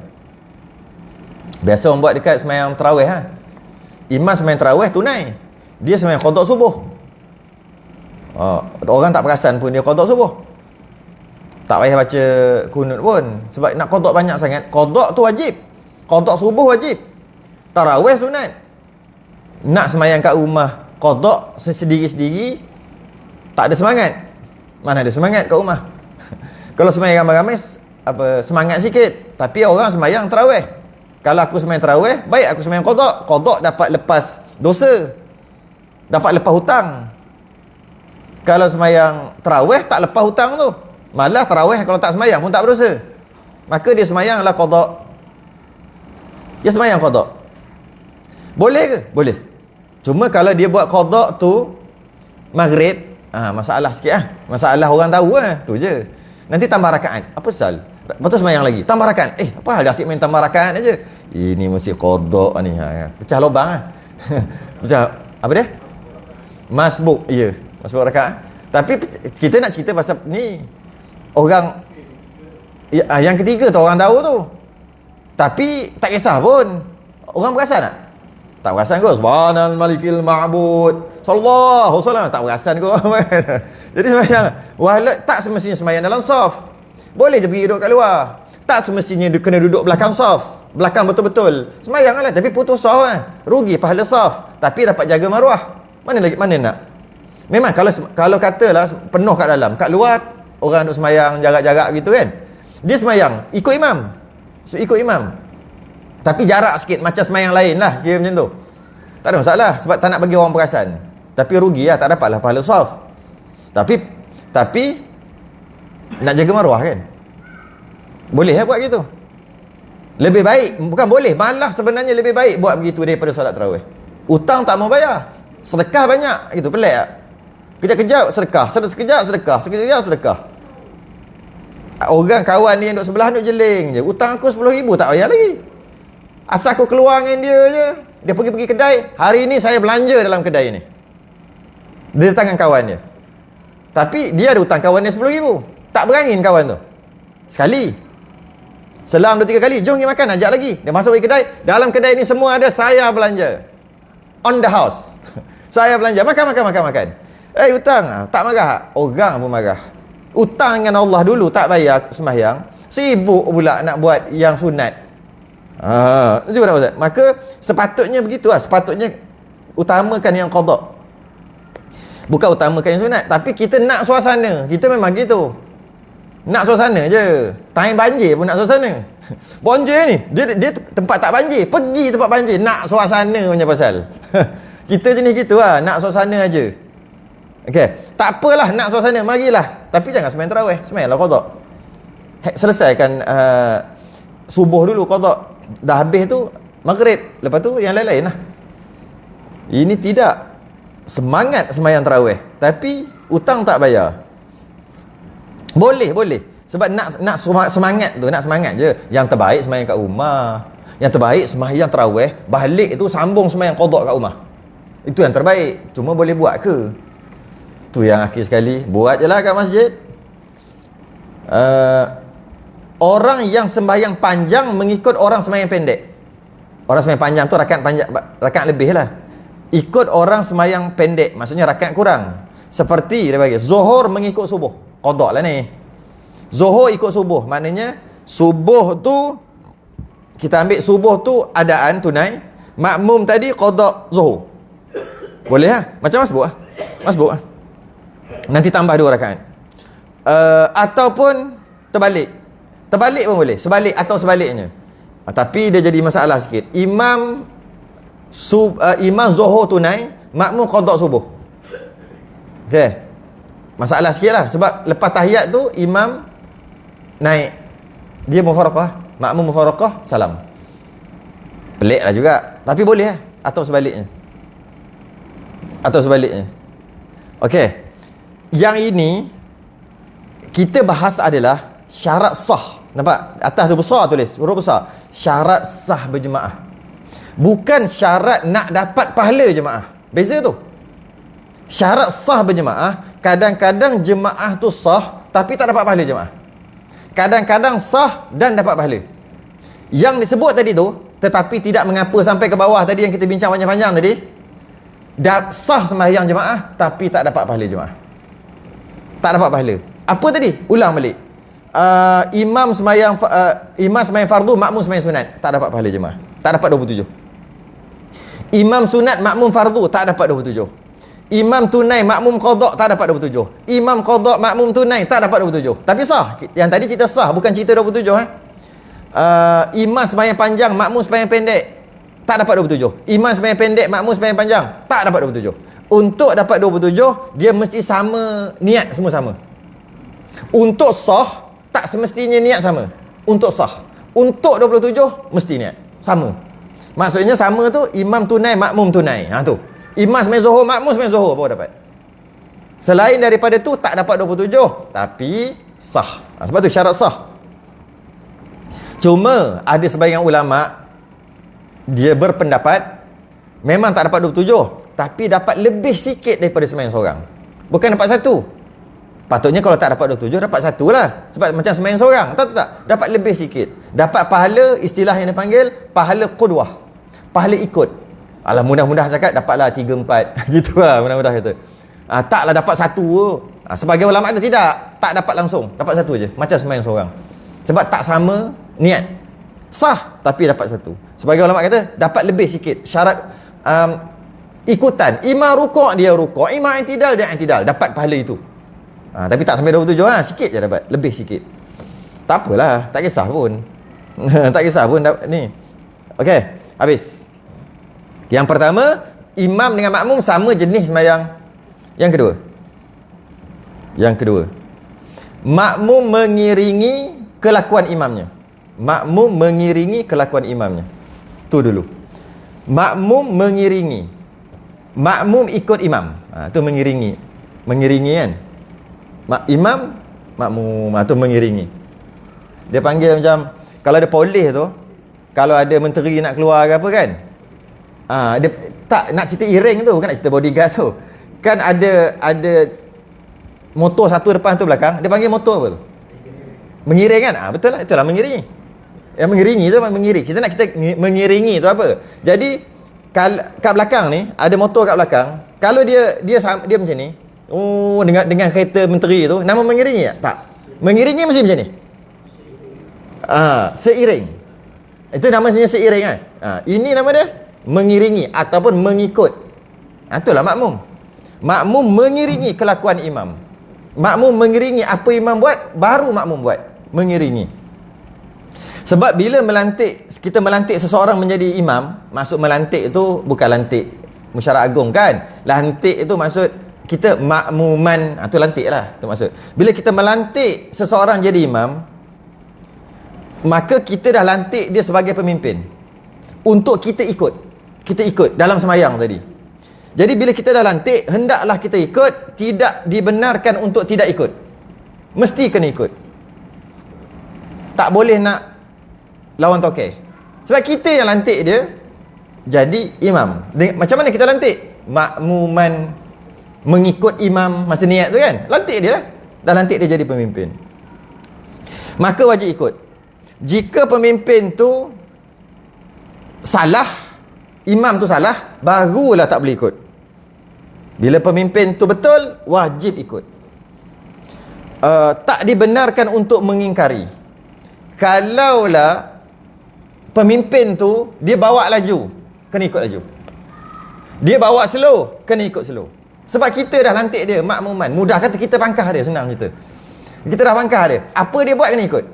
Speaker 1: Biasa orang buat dekat sembahyang tarawih Imam sembahyang tarawih tunai, dia sembahyang qada subuh. Orang tak perasan pun dia qada subuh. Tak payah baca kunut pun, sebab nak qada banyak sangat. Qada tu wajib, qada subuh wajib, tarawih sunat. Nak sembahyang kat rumah qada sendiri-sendiri, tak ada semangat. Mana ada semangat kat rumah. Kalau sembahyang ramai-ramai, semangat sikit. Tapi orang sembahyang tarawih. Kalau aku sembahyang tarawih, baik aku sembahyang qada. Qada dapat lepas dosa, dapat lepas hutang. Kalau sembahyang tarawih tak lepas hutang tu. Malah tarawih kalau tak sembahyang pun tak berdosa. Maka dia sembahyanglah qada. Dia sembahyang qada. Boleh ke? Boleh. Cuma kalau dia buat qada tu maghrib, masalah sikit Masalah orang tahu tu je. Nanti tambah rakaat. Apa pasal? Betul sembahyang lagi. Tambah rakaat. Apa hal asyik main tambah rakaat aja? Ini mesti qada ni. Pecah lubang Pecah apa dia? Masbuk. Ya, masbuk rakaat. Tapi kita nak cerita pasal ni. Orang yang ketiga tu orang tahu tu. Tapi tak kisah pun. Orang perasan tak? Tak perasan kot. Subhanal malikil ma'bud, sallallahu alaihi wasallam. Tak perasan kot. Jadi sembahyang tak semestinya sembahyang dalam saf. Boleh je pergi duduk kat luar. Tak semestinya kena duduk belakang saf, belakang betul-betul. Sembahyang lah, tapi putus saf rugi pahala saf, tapi dapat jaga maruah. Mana nak? Memang kalau katalah penuh kat dalam, kat luar orang duk sembahyang jarak-jarak gitu kan, dia sembahyang ikut imam, tapi jarak sikit, macam sembahyang lain lah, kira macam tu. Tak ada masalah, sebab tak nak bagi orang perasan. Tapi rugi lah, tak dapatlah pahala saf. Tapi nak jaga maruah kan, boleh buat gitu. Lebih baik, bukan boleh, malah sebenarnya lebih baik buat begitu daripada solat tarawih. Hutang tak mau bayar, sedekah banyak, gitu. Pelik tak? Kejap-kejap sedekah, sekejap sedekah. Orang kawan ni yang duduk sebelah duduk jeling je, hutang aku 10,000 tak bayar lagi. Asal aku keluar dengan dia je, Dia pergi kedai, hari ini saya belanja dalam kedai ni. Dia datang dengan kawan dia. Tapi dia ada hutang kawan dia 10,000. Tak berangin kawan tu. Sekali. Selang 2-3 kali, jom pergi makan, ajak lagi. Dia masuk ke kedai, dalam kedai ni semua ada, saya belanja. On the house. Saya belanja, makan. Hutang. Tak marah. Orang pun marah. Hutang dengan Allah dulu, tak bayar sembahyang. Sibuk pula nak buat yang sunat. Itu tak Ustaz. Maka sepatutnya begitu lah. Sepatutnya utamakan yang qada. Bukan utamakan yang sunat, tapi kita nak suasana. Kita memang gitu. Nak suasana je. Time banjir pun nak suasana. Banjir ni, dia tempat tak banjir, pergi tempat banjir, nak suasana punya pasal. Kita jenis gitu lah, nak suasana aja. Okey, tak apalah nak suasana, marilah. Tapi jangan sembahyang tarawih, sembahyanglah qada. Selesaikan subuh dulu qada. Dah habis tu maghrib, lepas tu yang lain-lain lah. Ini tidak. Semangat sembahyang tarawih, tapi hutang tak bayar. Boleh. Sebab nak semangat tu, nak semangat je. Yang terbaik sembahyang kat rumah. Yang terbaik sembahyang tarawih, balik tu sambung sembahyang qada kat rumah. Itu yang terbaik. Cuma boleh buat ke? Tu yang akhir sekali, buat je lah kat masjid. Orang yang sembahyang panjang mengikut orang sembahyang pendek. Orang sembahyang panjang tu rakaat lebih lah. Ikut orang sembahyang pendek, maksudnya rakaat kurang. Seperti dia bagi Zuhur mengikut subuh, qada lah ni. Zuhur ikut subuh, maknanya subuh tu kita ambil subuh tu adaan tunai, makmum tadi qada zuhur. Boleh lah, macam masbuk lah. Nanti tambah 2 rakaat. Ataupun terbalik pun boleh, sebalik atau sebaliknya. Tapi dia jadi masalah sikit. Imam zuhur tunai, makmum qada subuh. Okey. Masalah sikit lah. Sebab lepas tahiyat tu imam naik, dia mufaraqah, makmum mufaraqah, salam. Pelik lah juga, tapi boleh lah. Atau sebaliknya. Okey. Yang ini kita bahas adalah syarat sah. Nampak? Atas tu besar tulis, huruf besar. Syarat sah berjemaah. Bukan syarat nak dapat pahala jemaah. Beza tu. Syarat sah berjemaah, kadang-kadang jemaah tu sah tapi tak dapat pahala jemaah. Kadang-kadang sah dan dapat pahala. Yang disebut tadi tu, tetapi tidak mengapa sampai ke bawah tadi yang kita bincang panjang-panjang tadi. Sah sembahyang jemaah tapi tak dapat pahala jemaah. Tak dapat pahala. Apa tadi? Ulang balik. Imam sembahyang fardu, makmum sembahyang sunat, tak dapat pahala jemaah. Tak dapat 27. Imam sunat, makmum fardu, tak dapat 27. Imam tunai, makmum qada, tak dapat 27. Imam qada, makmum tunai, tak dapat 27. Tapi sah. Yang tadi cerita sah, bukan cerita 27. Imam sembahyang panjang, makmum sembahyang pendek, tak dapat 27. Imam sembahyang pendek, makmum sembahyang panjang, tak dapat 27. Untuk dapat 27, dia mesti sama niat, semua sama. Untuk sah, tak semestinya niat sama. Untuk sah. Untuk 27, mesti niat sama. Maksudnya sama tu, imam tunai, makmum tunai. Tu. Imam sembahyang zuhur, makmum sembahyang zuhur, baru dapat. Selain daripada tu, tak dapat 27. Tapi, sah. Sebab tu syarat sah. Cuma, ada sebahagian ulama', dia berpendapat, memang tak dapat 27. Tapi dapat lebih sikit daripada sembahyang seorang. Bukan dapat 1. Patutnya kalau tak dapat 27, dapat 1 lah. Sebab macam sembahyang seorang. Tak. Dapat lebih sikit. Dapat pahala, istilah yang dipanggil, pahala qudwah. Pahala ikut. Alah, mudah-mudah cakap, dapatlah 3-4. Gitu lah, mudah-mudah kata. Taklah dapat 1. Sebagai ulama' tu tidak. Tak dapat langsung. Dapat 1 je. Macam sembahyang seorang. Sebab tak sama niat. Sah, tapi dapat 1. Sebagai ulama' kata, dapat lebih sikit. Syarat ikutan. Imam rukuk, dia rukuk. Imam i'tidal, dia i'tidal. Dapat pahala itu. Tapi tak sampai 27 lah. Sikit je dapat. Lebih sikit. Tak apalah. Tak kisah pun. Tak kisah pun ni. Okey. Habis. Yang pertama, imam dengan makmum sama jenis sembahyang. Yang kedua. Makmum mengiringi kelakuan imamnya. Tu dulu. Makmum mengiringi. Makmum ikut imam. Tu mengiringi. Mengiringi kan? Imam, makmum, tu mengiringi. Dia panggil macam, kalau ada polis tu, kalau ada menteri nak keluar ke apa kan, Dia tak nak cerita iring tu, bukan nak cerita bodyguard tu. Kan ada motor satu depan tu belakang, dia panggil motor apa tu? Mengiring kan? Betul lah, itulah mengiringi. Yang mengiringi tu mengiring. Kita nak mengiringi tu apa? Jadi kat belakang ni ada motor kat belakang. Kalau dia macam ni, dengan kereta menteri tu, nama mengiringi tak? Tak. Mengiringi mesti macam ni. Seiring. Itu namanya seiring kan? Ini nama dia mengiringi ataupun mengikut. Itulah makmum. Makmum mengiringi kelakuan imam. Makmum mengiringi apa imam buat, baru makmum buat. Mengiringi. Sebab bila kita melantik seseorang menjadi imam, maksud melantik itu bukan lantik mesyuarat agung kan? Lantik itu maksud kita makmuman, itu lantik lah, itu maksud. Bila kita melantik seseorang jadi imam, maka kita dah lantik dia sebagai pemimpin. Untuk kita ikut dalam semayang tadi. Jadi bila kita dah lantik, hendaklah kita ikut, tidak dibenarkan untuk tidak ikut. Mesti kena ikut. Tak boleh nak lawan toke. Sebab kita yang lantik dia jadi imam. Macam mana kita lantik? Makmuman mengikut imam masa niat tu kan? Lantik dia lah. Dah lantik dia jadi pemimpin. Maka wajib ikut. Jika pemimpin tu salah, imam tu salah, barulah tak boleh ikut. Bila pemimpin tu betul, wajib ikut. Tak dibenarkan untuk mengingkari. Kalaulah pemimpin tu dia bawa laju, kena ikut laju. Dia bawa slow, kena ikut slow. Sebab kita dah lantik dia makmuman. Mudah kata kita pangkah dia, senang kita. Kita dah pangkah dia. Apa dia buat kena ikut.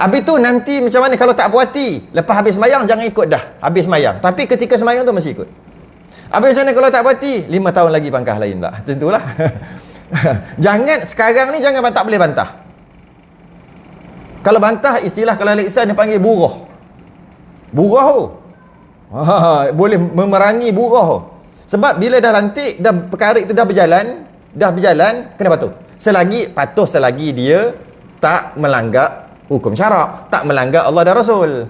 Speaker 1: Habis tu nanti macam mana kalau tak puas hati, lepas habis semayang jangan ikut dah. Habis semayang. Tapi ketika semayang tu mesti ikut. Habis sana kalau tak puas hati, 5 tahun lagi pangkah lain pula. Tentulah. Jangan sekarang ni jangan tak boleh bantah. Kalau bantah, istilah kalau Al-Ihsan dia panggil buruh. Buruh tu. Boleh memerangi buruh tu. Sebab bila dah lantik, dah perkara itu dah berjalan, kena patuh. Selagi dia tak melanggar hukum syarak, tak melanggar Allah dan Rasul.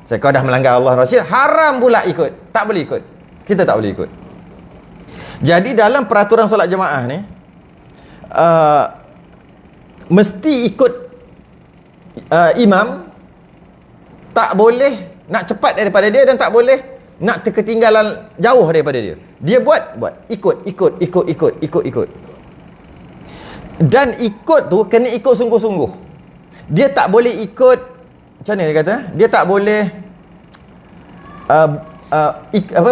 Speaker 1: Kalau dah melanggar Allah dan Rasul, haram pula ikut. Tak boleh ikut. Kita tak boleh ikut. Jadi dalam peraturan solat jemaah ni, mesti ikut imam. Tak boleh nak cepat daripada dia dan tak boleh nak ketinggalan jauh daripada dia. Dia buat ikut. Dan ikut tu kena ikut sungguh-sungguh. Dia tak boleh ikut, macam mana dia kata? Dia tak boleh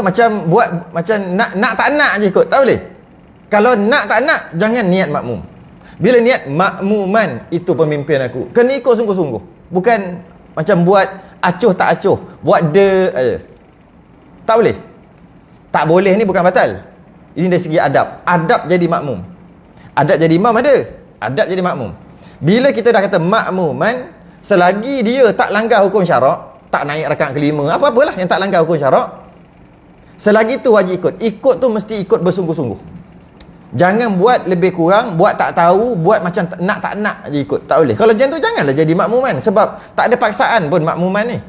Speaker 1: macam buat macam nak tak nak je ikut. Tak boleh. Kalau nak tak nak, jangan niat makmum. Bila niat makmuman, itu pemimpin aku, kena ikut sungguh-sungguh. Bukan macam buat acuh tak acuh, buat aja. Tak boleh. Tak boleh ni bukan batal. Ini dari segi adab. Adab jadi makmum. Adab jadi imam ada. Adab jadi makmum. Bila kita dah kata makmuman, selagi dia tak langgar hukum syarak, tak naik rakaat kelima, apa-apalah yang tak langgar hukum syarak, selagi tu wajib ikut. Ikut tu mesti ikut bersungguh-sungguh. Jangan buat lebih kurang, buat tak tahu, buat macam nak tak nak je ikut. Tak boleh. Kalau macam tu janganlah jadi makmuman. Sebab tak ada paksaan pun makmuman ni.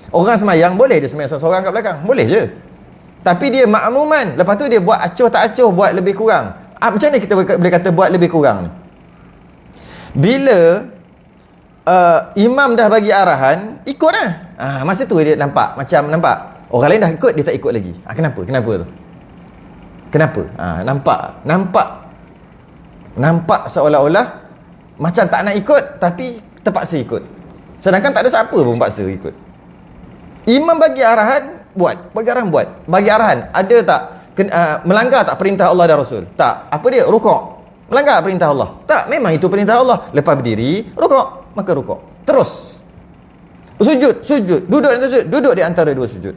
Speaker 1: Orang semayang boleh je semayang seorang kat belakang. Boleh je. Tapi dia makmuman. Lepas tu dia buat acuh tak acuh, buat lebih kurang. Macam mana kita boleh kata buat lebih kurang ni? Bila imam dah bagi arahan, ikut lah. Masa tu dia nampak. Orang lain dah ikut, dia tak ikut lagi. Kenapa tu? Kenapa? Nampak seolah-olah macam tak nak ikut, tapi terpaksa ikut. Sedangkan tak ada siapa pun paksa ikut. Imam bagi arahan, buat. Bagi arahan, ada tak? Melanggar tak perintah Allah dan Rasul? Tak. Apa dia? Rukuk. Melanggar perintah Allah? Tak. Memang itu perintah Allah. Lepas berdiri, rukuk. Maka rukuk. Terus. Sujud. Duduk di antara dua sujud.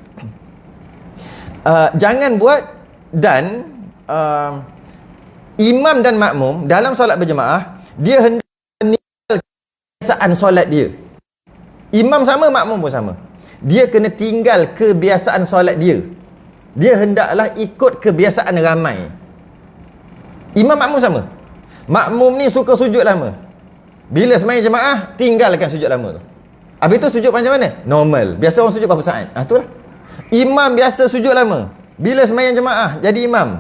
Speaker 1: Jangan buat. Dan imam dan makmum dalam solat berjemaah, dia hendak meninggalkan kebiasaan solat dia. Imam sama, makmum pun sama. Dia kena tinggal kebiasaan solat dia. Dia hendaklah ikut kebiasaan ramai. Imam makmum sama. Makmum ni suka sujud lama. Bila sembahyang jemaah, tinggalkan sujud lama tu. Habis tu sujud macam mana? Normal. Biasa orang sujud berapa saat? Itulah. Imam biasa sujud lama. Bila sembahyang jemaah jadi imam,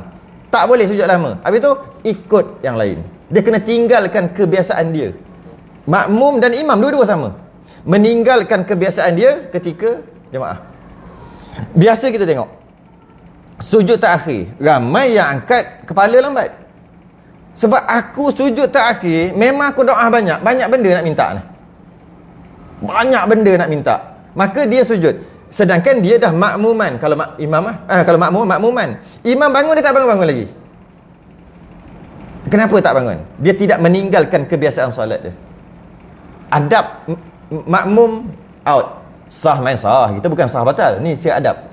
Speaker 1: tak boleh sujud lama. Habis tu ikut yang lain. Dia kena tinggalkan kebiasaan dia. Makmum dan imam dua-dua sama. Meninggalkan kebiasaan dia ketika jemaah. Biasa kita tengok sujud terakhir, ramai yang angkat kepala lambat. Sebab aku sujud terakhir, memang aku doa banyak benda nak minta ni. Banyak benda nak minta. Maka dia sujud. Sedangkan dia dah makmuman. Kalau imam kalau makmuman. Imam bangun, dia tak bangun-bangun lagi. Kenapa tak bangun? Dia tidak meninggalkan kebiasaan solat dia. Adab makmum out. Sah main sah. Kita bukan sah batal. Ni siap adab.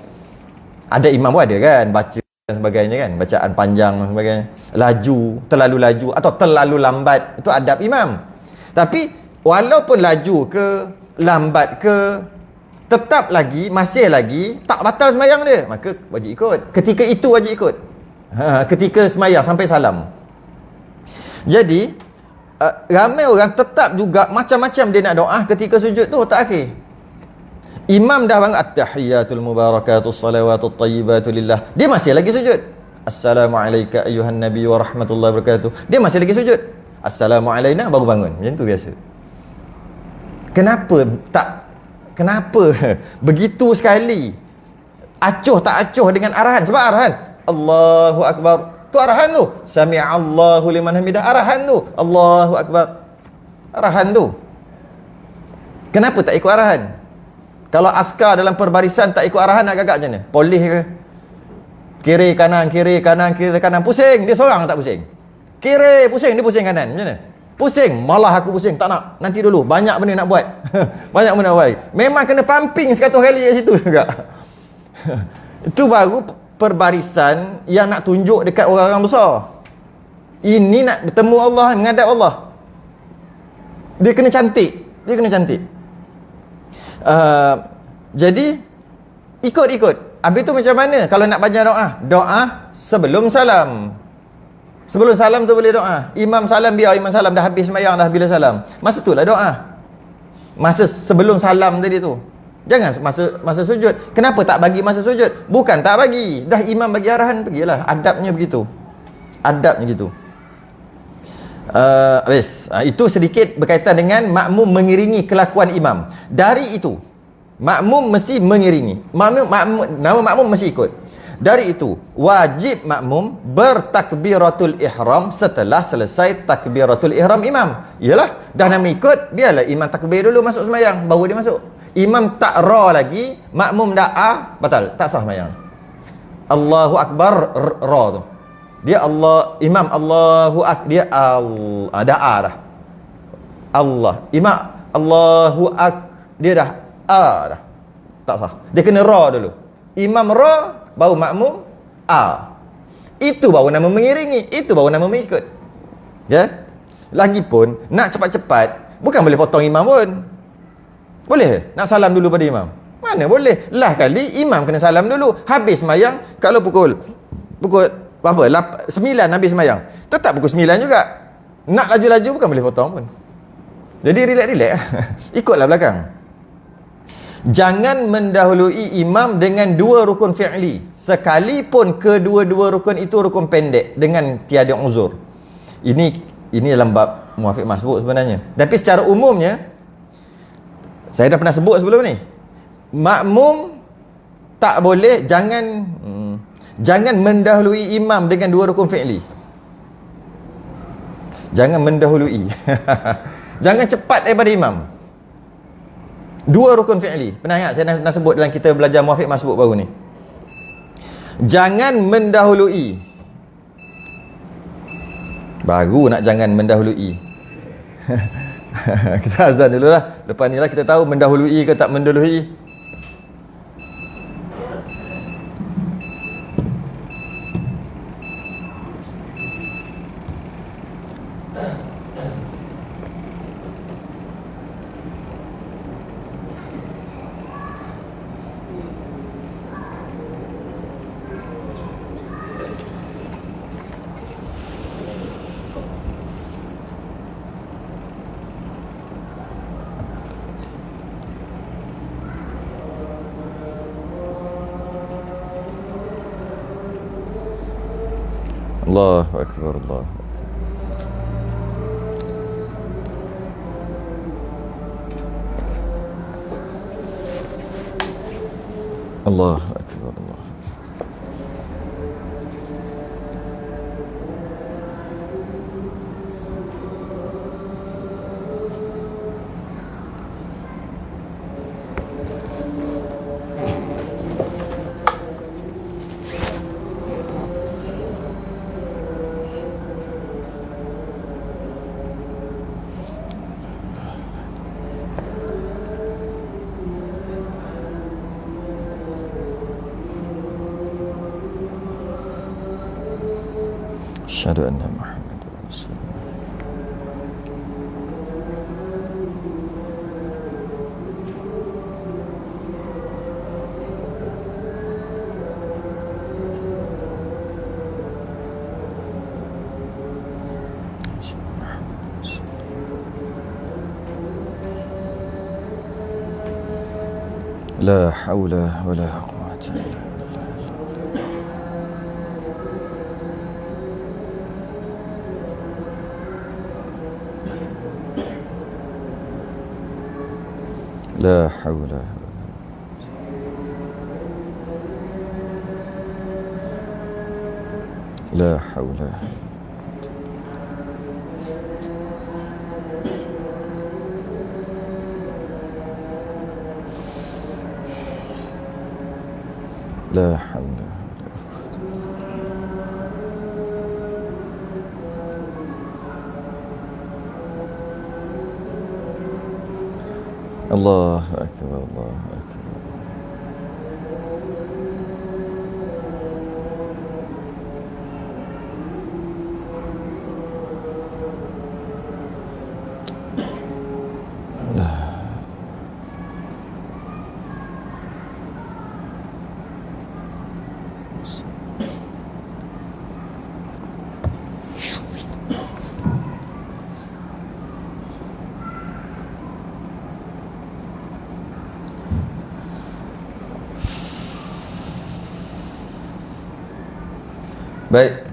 Speaker 1: Ada imam pun ada kan, baca dan sebagainya kan, bacaan panjang dan sebagainya. Laju, terlalu laju atau terlalu lambat, itu adab imam. Tapi walaupun laju ke, lambat ke, tetap lagi, masih lagi tak batal sembahyang dia, maka wajib ikut. Ketika itu wajib ikut. Ketika sembahyang sampai salam. Jadi ramai orang tetap juga macam-macam dia nak doa ketika sujud tu terakhir. Imam dah bangun at-tahiyatul mubarakatus salawatut tayyibatu lillah, dia masih lagi sujud. Assalamualaikum ayuhan nabi wa rahmatullahi wabarakatuh, dia masih lagi sujud. Assalamualaikum, baru bangun. Macam tu biasa. Kenapa begitu sekali acuh tak acuh dengan arahan? Sebab arahan Allahu akbar tu arahan tu, sami'allahu liman hamidah, arahan tu Allahu akbar, arahan tu. Kenapa tak ikut arahan? Kalau askar dalam perbarisan tak ikut arahan, nak gagak macam mana? Polis ke? Kiri kanan, kiri kanan, kiri kanan, pusing. Dia seorang tak pusing. Kiri pusing, dia pusing kanan. Macam mana? Pusing, malah aku pusing, tak nak. Nanti dulu, banyak benda nak buat. Banyak benda nak buat. Memang kena pumping 100 kali kat situ juga. Itu baru perbarisan yang nak tunjuk dekat orang-orang besar. Ini nak bertemu Allah, menghadap Allah. Dia kena cantik. Dia kena cantik. Jadi ikut-ikut. Habis tu macam mana kalau nak baca doa? Doa sebelum salam. Sebelum salam tu boleh doa. Imam salam, biar imam salam dah habis sembahyang dah, bila salam, masa tu lah doa. Masa sebelum salam tadi tu. Jangan masa sujud. Kenapa tak bagi masa sujud? Bukan tak bagi, dah imam bagi arahan, pergilah. Adabnya begitu. Adabnya gitu. Itu sedikit berkaitan dengan makmum mengiringi kelakuan imam. Dari itu makmum mesti mengiringi. Nama makmum mesti ikut. Dari itu wajib makmum bertakbiratul ihram setelah selesai takbiratul ihram imam. Yalah, dah nama ikut, biarlah imam takbir dulu masuk sembahyang, baru dia masuk. Imam tak ra lagi, makmum dah batal, tak sah sembahyang. Allahu akbar ra tu. Dia Allah, imam Allahu akbar, dia dah dah. Allah, imam Allahu akbar, dia dah dah. Tak sah. Dia kena ra dulu. Imam ra, baru makmum Itu baru nama mengiringi, itu baru nama mengikut. Ya. Lagipun nak cepat-cepat, bukan boleh potong imam pun. Boleh nak salam dulu pada imam? Mana boleh. Lah kali imam kena salam dulu. Habis sembahyang, kalau pukul berapa? 9 habis sembahyang, tetap pukul 9 juga. Nak laju-laju bukan boleh potong pun. Jadi relax-relax. Ikutlah belakang. Jangan mendahului imam dengan 2 rukun fi'li, sekalipun kedua-dua rukun itu rukun pendek dengan tiada uzur. Ini dalam bab muafiq masbuk sebenarnya. Tapi secara umumnya, saya dah pernah sebut sebelum ni, makmum tak boleh, jangan mendahului imam dengan 2 rukun fi'li. Jangan mendahului. Jangan cepat daripada imam. 2 rukun fi'li. Pernah ingat saya nak sebut dalam kita belajar muafiq masbuk baru ni. Jangan mendahului. Baru nak jangan mendahului. Kita azan dulu lah. Lepas ni lah kita tahu mendahului ke tak mendahului. Allahu Akbar, Allahu Akbar, Allah. Asyhadu anna Muhammadar Rasulullah. La haula wala quwwata illa la haula la haula la haula Allahu Akbar, Allahu Akbar. Baik.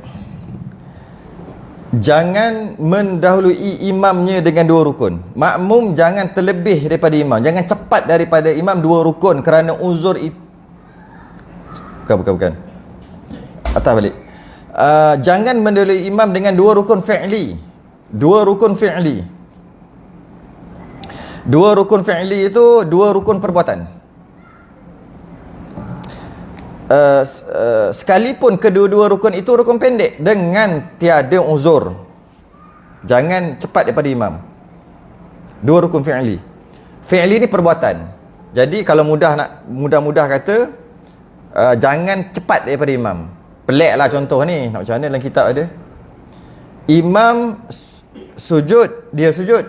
Speaker 1: Jangan mendahului imamnya dengan dua rukun. Makmum jangan terlebih daripada imam. Jangan cepat daripada imam dua rukun kerana uzur itu. Bukan. Atas balik. Jangan mendahului imam dengan dua rukun fi'li. Dua rukun fi'li. Dua rukun fi'li itu dua rukun perbuatan. Sekalipun kedua-dua rukun itu rukun pendek dengan tiada uzur, jangan cepat daripada imam. Dua rukun fi'li. Fi'li ni perbuatan. Jadi kalau mudah kata, jangan cepat daripada imam. Pelik lah contoh ni. Nak macam mana dalam kitab ada? Imam sujud, dia sujud.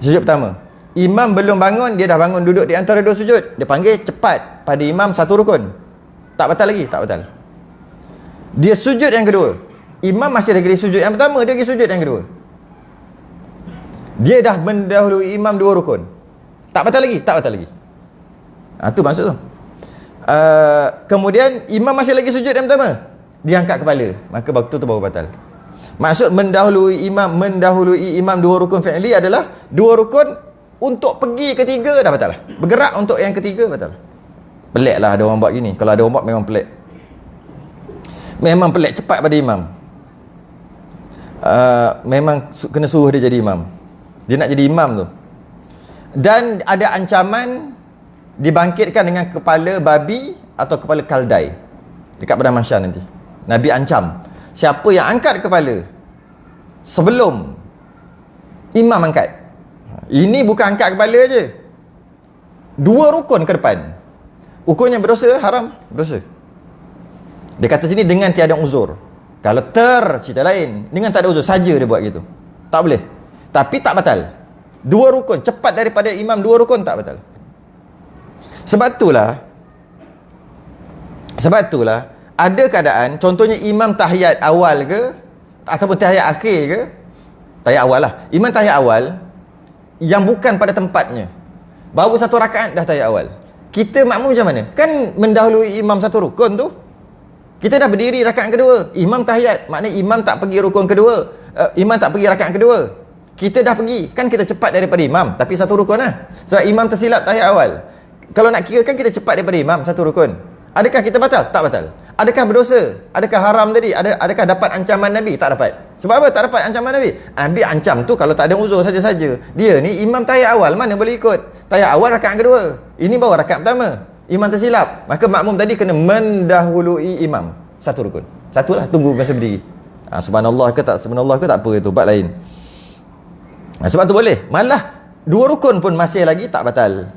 Speaker 1: Sujud pertama. Imam belum bangun, dia dah bangun duduk di antara dua sujud. Dia panggil cepat pada imam satu rukun. Tak batal lagi? Tak batal. Dia sujud yang kedua. Imam masih lagi di sujud yang pertama, dia pergi sujud yang kedua. Dia dah mendahului imam dua rukun. Tak batal lagi? Tak batal lagi. Itu maksud tu. Kemudian imam masih lagi sujud yang pertama, dia angkat kepala, maka waktu tu baru batal. Maksud mendahului imam dua rukun fi'li adalah dua rukun untuk pergi ketiga dah batal lah. Bergerak untuk yang ketiga batal. Pelik lah ada orang buat gini. Kalau ada orang buat memang pelik. Memang pelik, cepat pada imam. Memang kena suruh dia jadi imam. Dia nak jadi imam tu. Dan ada ancaman dibangkitkan dengan kepala babi atau kepala kaldai dekat padang mahsyar nanti. Nabi ancam, siapa yang angkat kepala sebelum imam angkat. Ini bukan angkat kepala je, dua rukun ke depan. Ukurnya berdosa, haram, berdosa. Dia kata sini dengan tiada uzur. Kalau cerita lain, dengan tak ada uzur saja dia buat gitu, tak boleh. Tapi tak batal. Dua rukun, cepat daripada imam dua rukun tak batal. Sebab itulah ada keadaan, contohnya imam tahiyat awal ke ataupun tahiyat akhir ke, tahiyat awal lah, imam tahiyat awal yang bukan pada tempatnya, baru satu rakaat dah tahiyat awal. Kita makmum macam mana? Kan mendahului imam satu rukun tu. Kita dah berdiri rakaat kedua, imam tahiyat, maknanya imam tak pergi rukun kedua, imam tak pergi rakaat kedua. Kita dah pergi, kan kita cepat daripada imam, tapi satu rukun lah. Sebab imam tersilap tahiyat awal. Kalau nak kira kan kita cepat daripada imam, satu rukun. Adakah kita batal? Tak batal. Adakah berdosa? Adakah haram tadi? Adakah dapat ancaman Nabi? Tak dapat. Sebab apa? Tak dapat ancaman Nabi. Nabi ancam tu kalau tak ada uzur saja-saja. Dia ni imam tahiyat awal, mana boleh ikut? Tahiyat awal rakaat kedua. Ini baru rakaat pertama. Imam tersilap. Maka makmum tadi kena mendahului imam. Satu rukun. Satulah, tunggu masa berdiri. Subhanallah ke tak subhanallah ke tak apa, itu bab lain. Sebab tu boleh. Malah dua rukun pun masih lagi tak batal.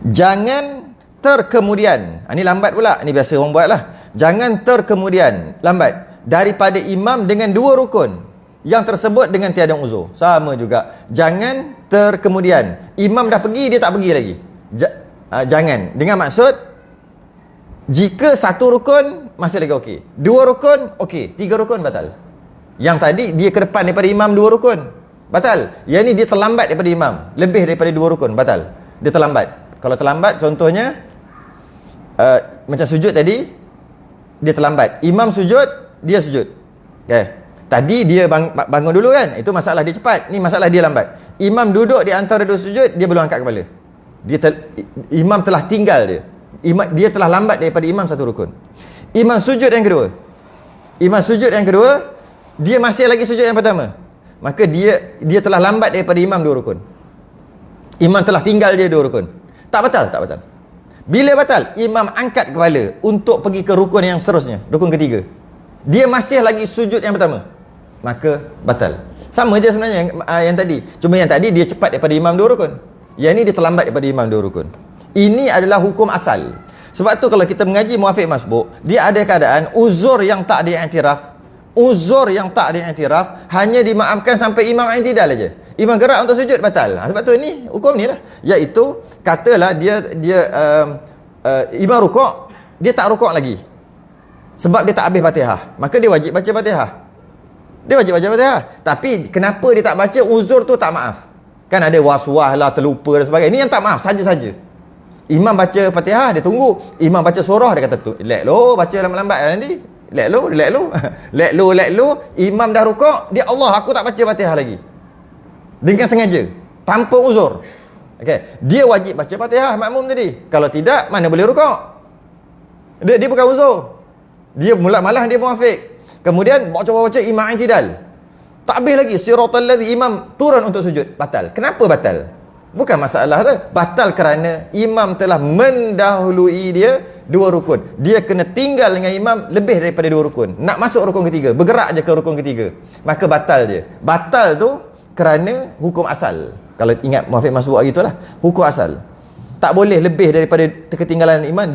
Speaker 1: Jangan terkemudian. Ini lambat pula. Ini biasa orang buat lah. Jangan terkemudian, lambat daripada imam dengan dua rukun yang tersebut dengan tiada uzur. Sama juga. Jangan terkemudian. Imam dah pergi, dia tak pergi lagi. Jangan. Dengan maksud, jika satu rukun masih lagi okey, dua rukun okey, tiga rukun batal. Yang tadi dia ke depan daripada imam dua rukun, batal. Yang ni dia terlambat daripada imam, lebih daripada dua rukun, batal. Dia terlambat. Kalau terlambat, contohnya macam sujud tadi, dia terlambat. Imam sujud, dia sujud. Okay. Tadi dia bangun dulu kan, itu masalah dia cepat. Ni masalah dia lambat. Imam duduk di antara dua sujud, dia belum angkat kepala. Imam telah tinggal dia. Dia telah lambat daripada imam satu rukun. Imam sujud yang kedua. Imam sujud yang kedua, dia masih lagi sujud yang pertama. Maka dia telah lambat daripada imam dua rukun. Imam telah tinggal dia dua rukun. Tak batal, tak batal. Bila batal? Imam angkat kepala untuk pergi ke rukun yang seterusnya, rukun ketiga. Dia masih lagi sujud yang pertama. Maka batal. Sama je sebenarnya yang tadi. Cuma yang tadi dia cepat daripada imam dua rukun. Yang ni dia terlambat daripada imam dua rukun. Ini adalah hukum asal. Sebab tu kalau kita mengaji muafiq masbuk, dia ada keadaan uzur yang tak diiktiraf. Uzur yang tak diiktiraf hanya dimaafkan sampai imam i'tidal aja. Imam gerak untuk sujud, batal. Sebab tu ni hukum ni lah. Iaitu katalah dia imam rukuk, dia tak rukuk lagi. Sebab dia tak habis Fatihah. Maka dia wajib baca Fatihah. Dia wajib baca Fatihah. Tapi kenapa dia tak baca? Uzur tu tak maaf. Kan ada waswah lah, terlupa dan sebagainya. Ini yang tak maaf saja-saja. Imam baca Fatihah, dia tunggu. Imam baca surah, dia kata tu, let lo, baca lambat-lambat nanti. Let lo. Let lo. Imam dah rukuk, dia Allah, aku tak baca Fatihah lagi. Dengan sengaja, tanpa uzur. Okay. Dia wajib baca Fatihah makmum tadi. Kalau tidak, mana boleh rukuk? Dia bukan uzur. Dia malah dia muafiq. Kemudian baca imam i'tidal. Tak habis lagi, siratal ladzi, imam turun untuk sujud, batal. Kenapa batal? Bukan masalah tu. Batal kerana imam telah mendahului dia dua rukun. Dia kena tinggal dengan imam lebih daripada dua rukun. Nak masuk rukun ketiga, bergerak je ke rukun ketiga. Maka batal dia. Batal tu kerana hukum asal. Kalau ingat muafiq masbuk gitulah, hukum asal. Tak boleh lebih daripada ketinggalan imam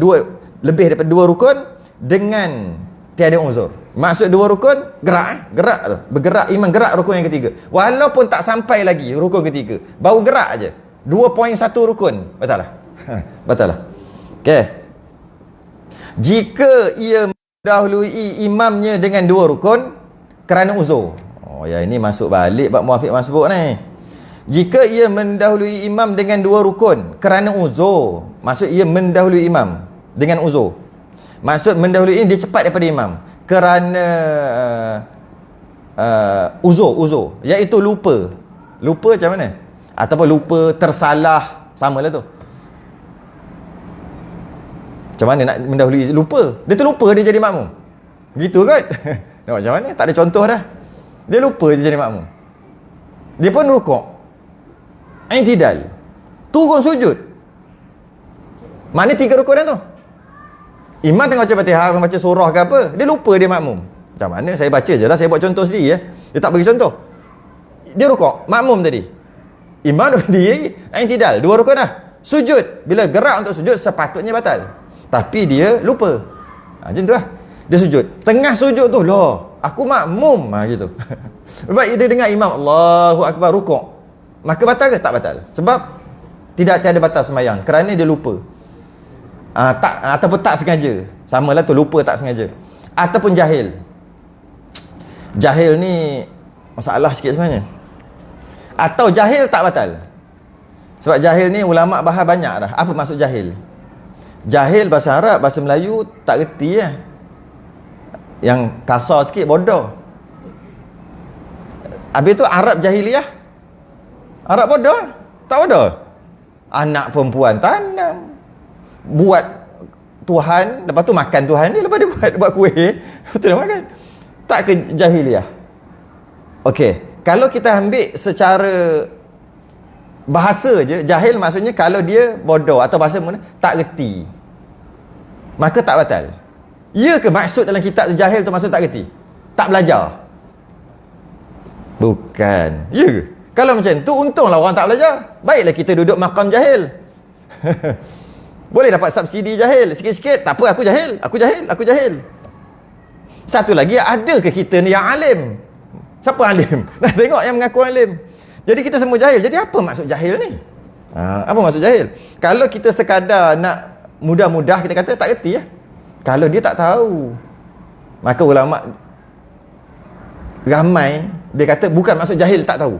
Speaker 1: lebih daripada dua rukun dengan tiada uzur. Maksud dua rukun, gerak tu. Bergerak, imam gerak rukun yang ketiga. Walaupun tak sampai lagi rukun ketiga, baru gerak aja. 2.1 rukun, batal lah. Batal lah. Okey. Jika ia mendahului imamnya dengan dua rukun kerana uzur. Oh ya, ini masuk balik bab muafiq masbuk ni. Jika ia mendahului imam dengan dua rukun kerana uzur. Maksud ia mendahului imam dengan uzur. Maksud mendahului ini dia cepat daripada imam kerana uzur, iaitu lupa macam mana, ataupun lupa, tersalah, samalah tu. Macam mana nak mendahului lupa? Dia terlupa dia jadi makmum, gitu kan? Nampak macam mana? Tak ada contoh dah. Dia lupa dia jadi makmum, dia pun rukuk, i'tidal, turun sujud. Mana tiga rukun dah tu? Imam tengah baca Fatihah, baca surah ke apa, dia lupa dia makmum. Macam mana? Saya baca je lah, saya buat contoh sendiri ya. Dia tak bagi contoh. Dia rukuk, makmum tadi. Imam dah berdiri, i'tidal, dua rukun dah. Sujud, bila gerak untuk sujud sepatutnya batal. Tapi dia lupa. Macam tu lah. Dia sujud. Tengah sujud tu, loh, aku makmum. Gitu. Sebab dia dengar imam Allahu Akbar rukuk. Maka batal ke? Tak batal. Sebab tidak ada batal sembahyang kerana dia lupa. Ataupun tak sengaja. Samalah tu, lupa tak sengaja. Ataupun jahil. Jahil ni masalah sikit sebenarnya. Atau jahil tak batal. Sebab jahil ni ulama' bahas banyak dah. Apa maksud jahil? Jahil bahasa Arab, bahasa Melayu tak reti ya. Yang kasar sikit bodoh. Habis tu Arab jahiliah, Arab bodoh. Tak bodoh. Anak perempuan tanam, buat Tuhan, lepas tu makan Tuhan ni, lepas dia buat kuih, lepas tu dia makan. Tak ke jahiliah? Okey, kalau kita ambil secara bahasa je, jahil maksudnya kalau dia bodoh atau bahasa mana tak reti, maka tak batal. Ya ke maksud dalam kitab tu jahil tu maksud tak reti? Tak belajar? Bukan. Ya ke? Kalau macam tu, untunglah orang tak belajar. Baiklah kita duduk makam jahil. Boleh dapat subsidi jahil sikit-sikit. Tak apa, aku jahil, aku jahil, aku jahil. Satu lagi, ada ke kita ni yang alim? Siapa alim? Nak tengok yang mengaku alim. Jadi kita semua jahil. Jadi apa maksud jahil ni? Apa maksud jahil? Kalau kita sekadar nak mudah-mudah, kita kata tak reti ya. Kalau dia tak tahu, maka ulama ramai dia kata bukan maksud jahil tak tahu.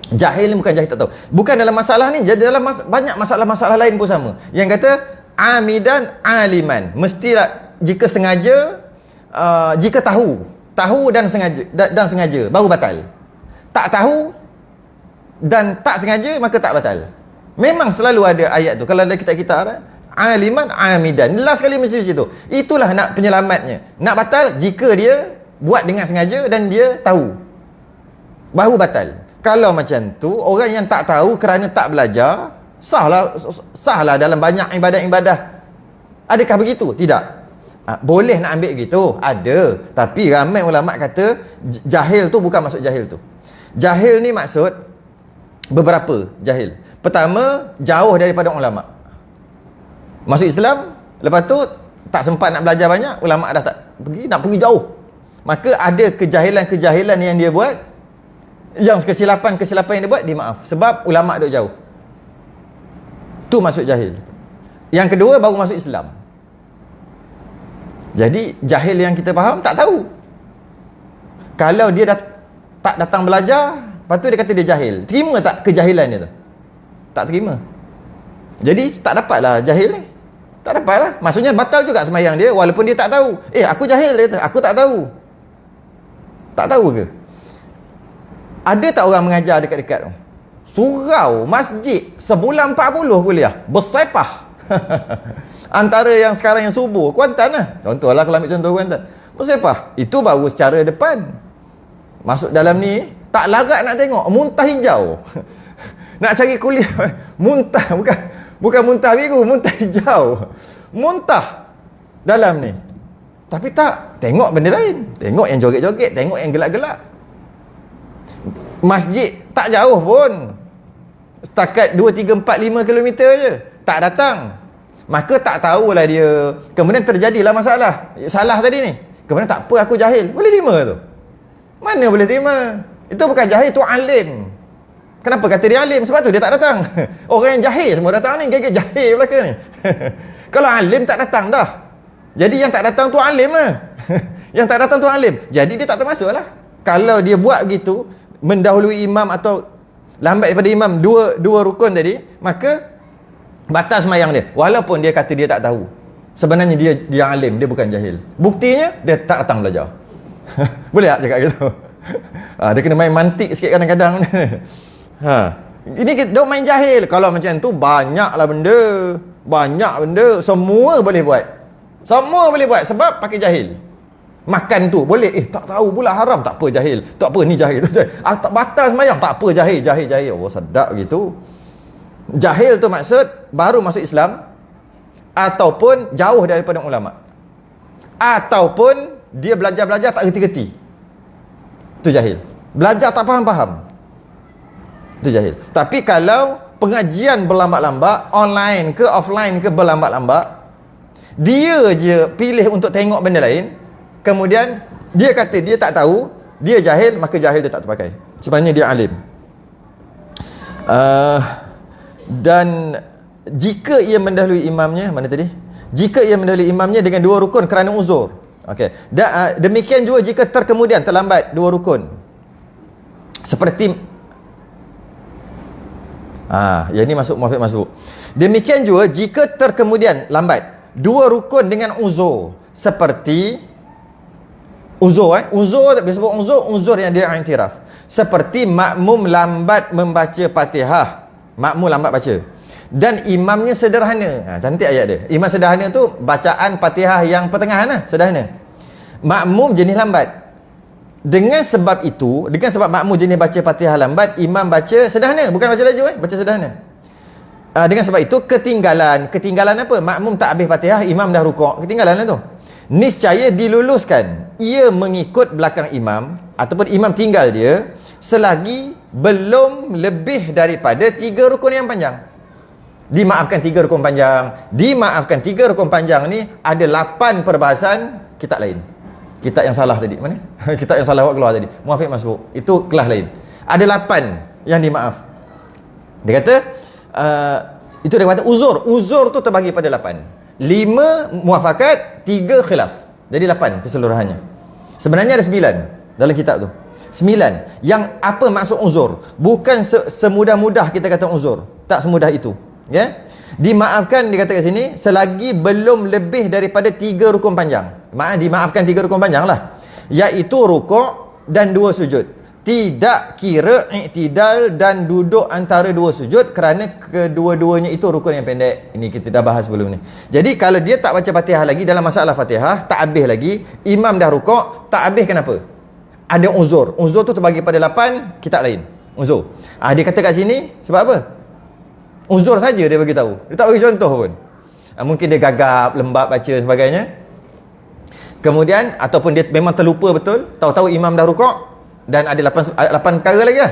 Speaker 1: Jahil ni bukan jahil tak tahu. Bukan dalam masalah ni, jadi dalam banyak masalah-masalah lain pun sama. Yang kata amidan aliman, mestilah jika sengaja, jika tahu dan sengaja baru batal. Tak tahu dan tak sengaja maka tak batal. Memang selalu ada ayat tu. Kalau ada kitab-kitab aliman amidan, last kali mesti macam tu. Itulah nak penyelamatnya. Nak batal jika dia buat dengan sengaja dan dia tahu, baru batal. Kalau macam tu, orang yang tak tahu kerana tak belajar, sahlah dalam banyak ibadat-ibadah. Adakah begitu? Tidak. Boleh nak ambil gitu? Ada. Tapi ramai ulama kata jahil tu bukan maksud jahil tu. Jahil ni maksud beberapa jahil. Pertama, jauh daripada ulama. Masuk Islam, lepas tu tak sempat nak belajar banyak, ulama dah tak pergi, nak pergi jauh. Maka ada kejahilan-kejahilan yang dia buat, yang kesilapan-kesilapan yang dia buat, dia maaf. Sebab ulama duduk jauh. Tu maksud jahil. Yang kedua, baru masuk Islam. Jadi, jahil yang kita faham, tak tahu. Kalau dia dah tak datang belajar, lepas tu dia kata dia jahil. Terima tak kejahilan dia tu? Tak terima. Jadi, tak dapatlah jahil ni. Tak dapatlah. Maksudnya, batal juga sembahyang dia, walaupun dia tak tahu. Aku jahil, dia kata. Aku tak tahu. Tak tahu ke? Ada tak orang mengajar dekat-dekat tu? Surau, masjid, sebulan 40 kuliah. Bersepah. Antara yang sekarang yang subuh, Kuantan lah. Contohlah kalau ambil contoh Kuantan. Bersepah. Itu baru secara depan. Masuk dalam ni, tak larat nak tengok. Muntah hijau. Nak cari kuliah. Muntah, bukan muntah biru, muntah hijau. Muntah dalam ni. Tapi tak, tengok benda lain. Tengok yang joget-joget, tengok yang gelak-gelak. Masjid tak jauh pun, setakat 2, 3, 4, 5 kilometer je. Tak datang, maka tak tahulah dia. Kemudian terjadilah masalah. Salah tadi ni. Kemudian tak apa, aku jahil. Boleh terima tu? Mana boleh terima? Itu bukan jahil, itu alim. Kenapa kata dia alim? Sebab tu dia tak datang. Orang yang jahil semua datang ni, gaya jahil belaka ni. Kalau alim tak datang dah. Jadi yang tak datang tu alim lah. Yang tak datang tu alim. Jadi dia tak termasuk lah. Kalau dia buat begitu, mendahului imam atau lambat daripada imam dua rukun tadi, maka batal sembahyang dia. Walaupun dia kata dia tak tahu. Sebenarnya dia alim, dia bukan jahil. Buktinya dia tak datang belajar. Boleh tak cakap gitu? Dia kena main mantik sikit kadang-kadang. Ini dia main jahil. Kalau macam tu banyaklah benda. Banyak benda. Semua boleh buat. Semua boleh buat sebab pakai jahil. Makan tu boleh, tak tahu pula haram, tak apa jahil. Tak apa ni jahil tu jahil. Tak batal sembahyang, tak apa jahil. Oh sedap gitu. Jahil tu maksud baru masuk Islam ataupun jauh daripada ulama. Ataupun dia belajar-belajar tak reti-reti. Tu jahil. Belajar tak faham-faham. Tu jahil. Tapi kalau pengajian berlambat-lambat, online ke offline ke berlambat-lambat, dia je pilih untuk tengok benda lain, kemudian dia kata dia tak tahu, dia jahil, maka jahil dia tak terpakai. Sebenarnya dia alim. Dan jika ia mendahului imamnya, mana tadi? Jika ia mendahului imamnya dengan 2 rukun kerana uzur. Okey. Demikian juga jika terkemudian, terlambat 2 rukun. Seperti yang ini masuk. Demikian juga jika terkemudian lambat 2 rukun dengan uzur, seperti Uzur tak boleh sebut uzur yang dia i'tiraf. Seperti makmum lambat membaca Fatihah. Makmum lambat baca. Dan imamnya sederhana. Cantik ayat dia. Imam sederhana tu bacaan Fatihah yang pertengahan lah, sederhana. Makmum jenis lambat. Dengan sebab itu, dengan sebab makmum jenis baca Fatihah lambat, imam baca sederhana, bukan baca laju, baca sederhana. Dengan sebab itu ketinggalan apa? Makmum tak habis Fatihah, imam dah rukuk, ketinggalan lah tu. Niscaya diluluskan ia mengikut belakang imam ataupun imam tinggal dia selagi belum lebih daripada 3 rukun yang panjang. Dimaafkan 3 rukun panjang. Dimaafkan 3 rukun panjang ni ada 8 perbahasan kitab lain. Kitab yang salah tadi mana? Kitab yang salah awak keluar tadi, Muafiq Masbuq, itu kelas lain. Ada 8 yang dimaaf. Dia kata itu dia kata uzur tu terbagi pada 8. 5 muafakat, 3 khilaf. Jadi 8 keseluruhannya. Sebenarnya ada 9 dalam kitab tu. 9. Yang apa maksud uzur? Bukan semudah-mudah kita kata uzur. Tak semudah itu. Ya? Dimaafkan dikata kat sini selagi belum lebih daripada 3 rukun panjang. Dimaafkan 3 rukun panjang lah. Iaitu rukuk dan 2 sujud. Tidak kira i'tidal dan duduk antara 2 sujud kerana kedua-duanya itu rukun yang pendek. Ini kita dah bahas sebelum ni. Jadi kalau dia tak baca Fatihah lagi dalam masalah Fatihah, tak habis lagi, imam dah rukuk, tak habis kenapa? Ada uzur. Uzur tu terbagi pada 8 kitab lain. Uzur. Dia kata kat sini sebab apa? Uzur saja dia bagi tahu. Dia tak bagi contoh pun. Mungkin dia gagap, lembab baca sebagainya. Kemudian ataupun dia memang terlupa betul, tahu-tahu imam dah rukuk dan ada 8 perkara lagi lah.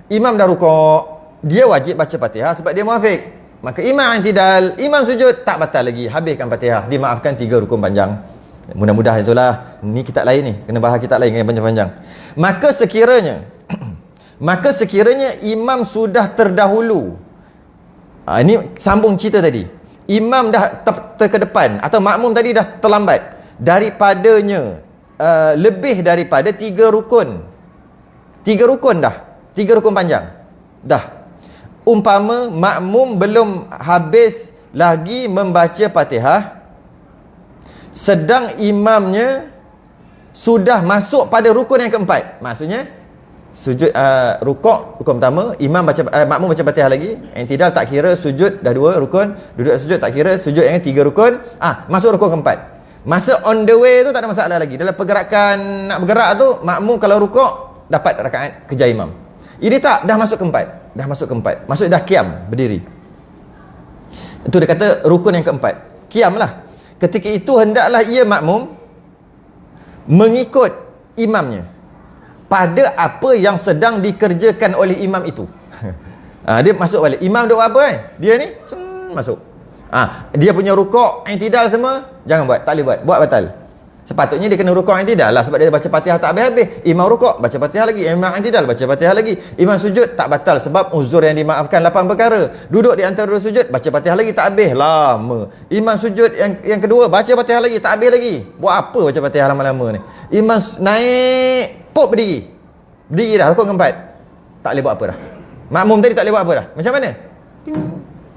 Speaker 1: Imam dah rukuk, dia wajib baca Fatihah sebab dia muafiq. Maka imam i'tidal, imam sujud, tak batal lagi, habiskan Fatihah, dimaafkan 3 rukun panjang. Mudah-mudahan itulah. Ni kitab lain ni, kena bahas kitab lain yang panjang-panjang. Maka sekiranya imam sudah terdahulu. Ini sambung cerita tadi. Imam dah terkedepan atau makmum tadi dah terlambat daripadanya lebih daripada 3 rukun. 3 rukun dah. 3 rukun panjang. Dah. Umpama makmum belum habis lagi membaca Fatihah, sedang imamnya sudah masuk pada rukun yang keempat. Maksudnya sujud rukuk rukun pertama, imam baca makmum baca Fatihah lagi, i'tidal tak kira, sujud dah 2 rukun, duduk sujud tak kira, sujud yang 3 rukun, masuk rukun keempat. Masa on the way tu tak ada masalah lagi. Dalam pergerakan nak bergerak tu, makmum kalau rukuk dapat rakaat kejar imam. Ini tak, dah masuk keempat. Maksud dah qiyam, berdiri. Itu dia kata rukun yang keempat. Qiyam lah. Ketika itu hendaklah ia makmum mengikut imamnya pada apa yang sedang dikerjakan oleh imam itu. Dia masuk balik. Imam duk apa kan? Dia ni masuk. Dia punya rukuk, i'tidal semua, jangan buat, tak boleh buat. Buat batal. Sepatutnya dia kena rukuk i'tidal lah sebab dia baca Fatihah tak habis-habis. Imam rukuk, baca Fatihah lagi. Imam i'tidal, baca Fatihah lagi. Imam sujud tak batal sebab uzur yang dimaafkan 8 perkara. Duduk di antara 2 sujud, baca Fatihah lagi tak habis, lama. Imam sujud yang kedua, baca Fatihah lagi tak habis lagi. Buat apa baca Fatihah lama-lama ni? Imam naik, berdiri. Berdiri dah rukun keempat. Tak boleh buat apa dah. Makmum tadi tak boleh buat apa dah. Macam mana?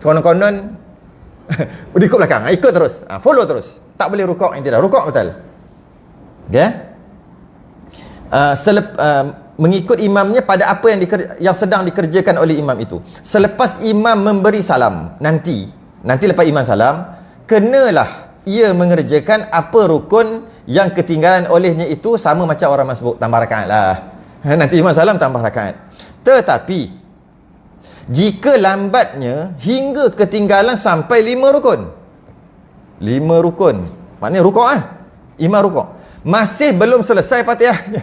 Speaker 1: Konon-konon ikut belakang, ikut terus, follow terus. Tak boleh rukuk i'tidal. Rukuk batal. Okay? Mengikut imamnya pada apa yang sedang dikerjakan oleh imam itu. Selepas imam memberi salam, nanti lepas imam salam, kenalah ia mengerjakan apa rukun yang ketinggalan olehnya itu, sama macam orang masbuk, tambah rakaat lah. Nanti imam salam tambah rakaat. Tetapi jika lambatnya hingga ketinggalan sampai 5 rukun. 5 rukun. Maknanya rukuk imam rukuk, masih belum selesai Fatihahnya.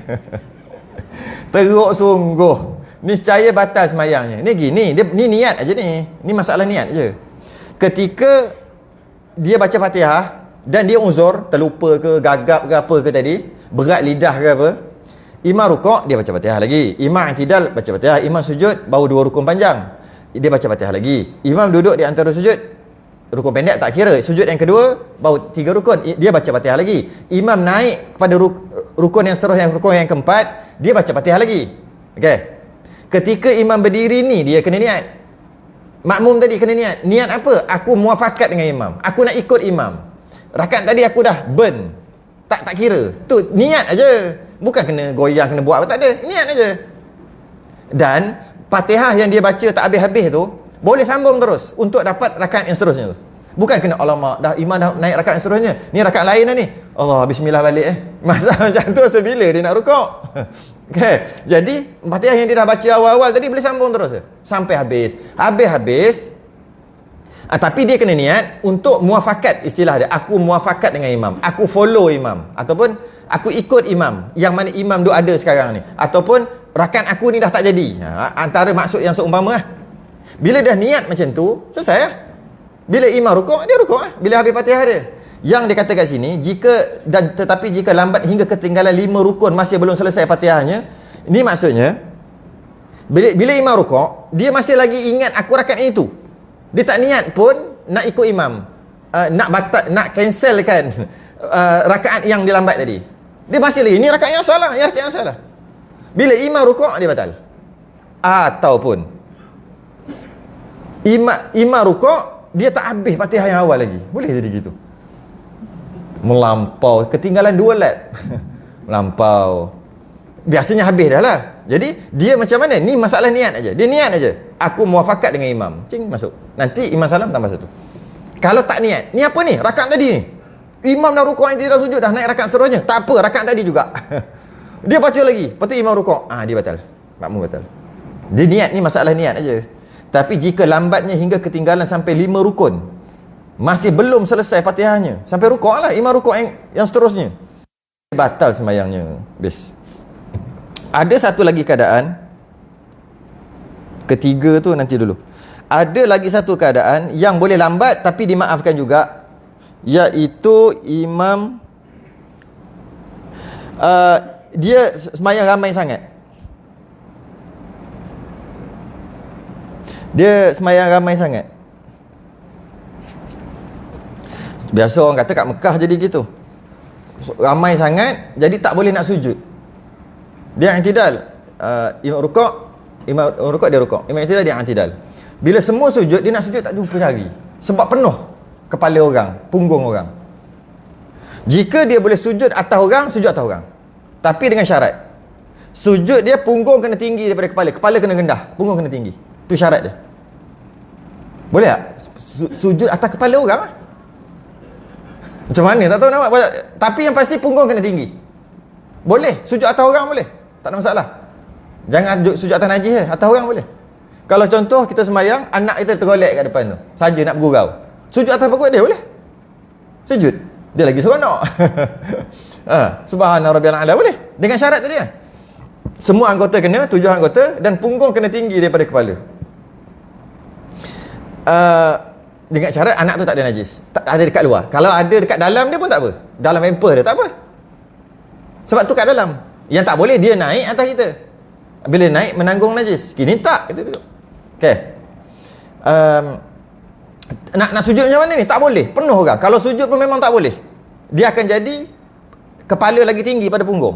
Speaker 1: Teruk sungguh. Niscaya batal semayangnya. Ni gini, ni niat aja ni. Ni masalah niat je. Ketika dia baca Fatihah dan dia uzur, terlupa ke, gagap ke apa ke tadi, berat lidah ke apa, imam rukuk, dia baca Fatihah lagi. Imam i'tidal, baca Fatihah. Imam sujud, baru 2 rukun panjang, dia baca Fatihah lagi. Imam duduk di antara sujud, rukun pendek tak kira. Sujud yang kedua, baru 3 rukun, dia baca Fatihah lagi. Imam naik kepada rukun yang seterusnya, rukun yang keempat, dia baca Fatihah lagi. Okey. Ketika imam berdiri ni, dia kena niat. Makmum tadi kena niat. Niat apa? Aku muafakat dengan imam. Aku nak ikut imam. Rakaat tadi aku dah burn. Tak kira. Tu niat aja. Bukan kena goyang, kena buat apa, tak ada. Niat aja. Dan Fatihah yang dia baca tak habis-habis tu boleh sambung terus untuk dapat rakaat yang seterusnya tu. Bukan kena alamak dah imam dah naik rakaat yang seterusnya. Ni rakaat lain dah ni. Allah bismillah balik Masa macam tu sebila dia nak rukuk. Okay. Jadi Fatihah yang dia dah baca awal-awal tadi boleh sambung terus sampai habis. Habis-habis tapi dia kena niat untuk muafakat, istilah dia. Aku muafakat dengan imam. Aku follow imam. Ataupun aku ikut imam. Yang mana imam tu ada sekarang ni. Ataupun rakaat aku ni dah tak jadi. Antara maksud yang seumpama lah. Bila dah niat macam tu, selesai lah. Bila imam rukuk, dia rukuk lah. Bila habis Fatihah dia. Yang dia kata kat sini, tetapi jika lambat hingga ketinggalan 5 rukun masih belum selesai Fatihahnya, ini maksudnya bila imam rukuk, dia masih lagi ingat aku rakaat itu. Dia tak niat pun nak ikut imam, nak cancelkan rakaat yang dia lambat tadi. Dia masih lagi, ini rakaat yang salah, rakaat yang salah. Bila imam rukuk, dia batal. Ataupun imam rukuk, dia tak habis Fatihah yang awal lagi. Boleh jadi gitu. Melampau, ketinggalan 2 lap. Melampau. Biasanya habis dah lah. Jadi dia macam mana? Ni masalah niat aja. Dia niat aja. Aku muafakat dengan imam. Cing masuk. Nanti imam salam tambah 1. Kalau tak niat, ni apa ni? Rakaat tadi ni. Imam dah rukuk, dia dah sujud, dah naik rakaat seterusnya. Tak apa, rakaat tadi juga. Dia baca lagi. Lepas tu imam rukuk. Dia batal. Makmum batal. Dia niat, ni masalah niat aja. Tapi jika lambatnya hingga ketinggalan sampai 5 rukun, masih belum selesai Fatihahnya, sampai rukuk lah, imam rukuk yang seterusnya, batal sembahyangnya. Habis. Ada satu lagi keadaan, ketiga tu nanti dulu. Ada lagi satu keadaan yang boleh lambat tapi dimaafkan juga, iaitu imam dia sembahyang ramai sangat. Dia sembahyang ramai sangat. Biasa orang kata kat Mekah jadi gitu. Ramai sangat, jadi tak boleh nak sujud. Dia i'tidal. Imam rukuk, dia rukuk. Imam i'tidal, dia i'tidal. Bila semua sujud, dia nak sujud tak jumpa lagi. Sebab penuh kepala orang, punggung orang. Jika dia boleh sujud atas orang, sujud atas orang. Tapi dengan syarat. Sujud dia punggung kena tinggi daripada kepala. Kepala kena rendah, punggung kena tinggi. Itu syarat dia. Boleh tak? Sujud atas kepala orang lah. Macam mana? Tak tahu nak buat. Tapi yang pasti punggung kena tinggi. Boleh. Sujud atas orang boleh. Tak ada masalah. Jangan sujud atas najis je. Atas orang boleh. Kalau contoh kita sembahyang, anak kita tergolek kat depan tu. Saja nak bergurau. Sujud atas perut dia boleh? Sujud. Dia lagi seronok. Subhana rabbiyal a'la boleh. Dengan syarat tu dia. Semua anggota kena, 7 anggota, dan punggung kena tinggi daripada kepala. Dengan syarat anak tu tak ada najis. Tak ada dekat luar. Kalau ada dekat dalam dia pun tak apa. Dalam hamper dia tak apa. Sebab tu kat dalam. Yang tak boleh dia naik atas kita. Bila naik menanggung najis. Kini tak kita duduk. Okey. Nak sujud macam mana ni? Tak boleh. Penuh orang. Kalau sujud pun memang tak boleh. Dia akan jadi kepala lagi tinggi pada punggung.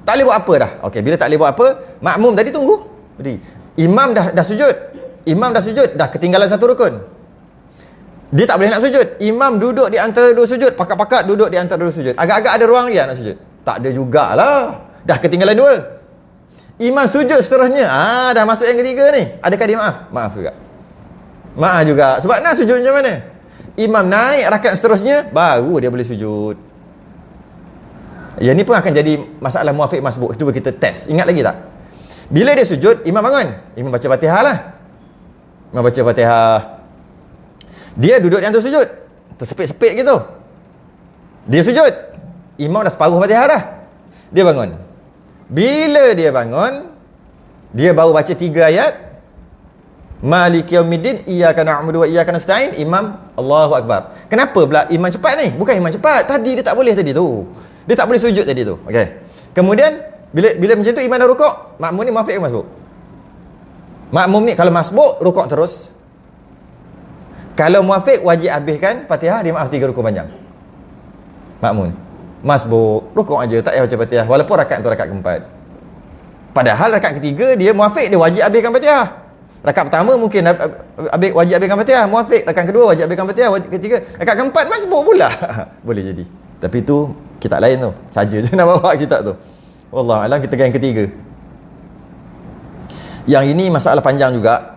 Speaker 1: Tak boleh buat apa dah. Okey, bila tak boleh buat apa, makmum tadi tunggu. Jadi, imam dah sujud. Imam dah sujud, dah ketinggalan satu rukun. Dia tak boleh nak sujud. Imam duduk di antara 2 sujud, pakat-pakat duduk di antara 2 sujud. Agak-agak ada ruang lagi nak sujud. Tak ada jugalah. Dah ketinggalan 2. Imam sujud seterusnya. Dah masuk yang ketiga ni. Adakah dia maaf? Maaf juga. Maaf juga. Sebab nak sujud macam mana? Imam naik rakaat seterusnya, baru dia boleh sujud. Yang ni pun akan jadi masalah muafiq masbuk. Cuba kita test. Ingat lagi tak? Bila dia sujud, imam bangun. Imam baca Fatihah lah. Imam baca Fatihah. Dia duduk di antara sujud. Tersepit-sepit gitu. Dia sujud. Imam dah separuh Fatihah dah. Dia bangun. Bila dia bangun, dia baru baca 3 ayat. Maliki yaumiddin, iyyaka na'budu wa iyyaka nasta'in. Imam Allahu Akbar. Kenapa pula imam cepat ni? Bukan imam cepat. Tadi dia tak boleh tadi tu. Dia tak boleh sujud tadi tu. Okey. Kemudian bila macam tu imam dah rukuk, makmum ni muafiq ke masbuk? Makmum ni kalau masbuk rukuk terus. Kalau muafiq wajib habiskan Fatihah, dia maaf 3 rukuk panjang. Makmum. Masbuk rukuk aja, tak payah baca Fatihah walaupun rakaat tu rakaat keempat. Padahal rakaat ketiga dia muafiq, dia wajib habiskan Fatihah. Rakaat pertama mungkin wajib habiskan Fatihah, muafiq. Rakaat kedua wajib habiskan Fatihah, ketiga, rakaat keempat masbuk pula. Boleh jadi. Tapi itu Kitab lain tu. Saja je nak bawa kitab tu. Wallahualam, kita yang ketiga. Yang ini masalah panjang juga,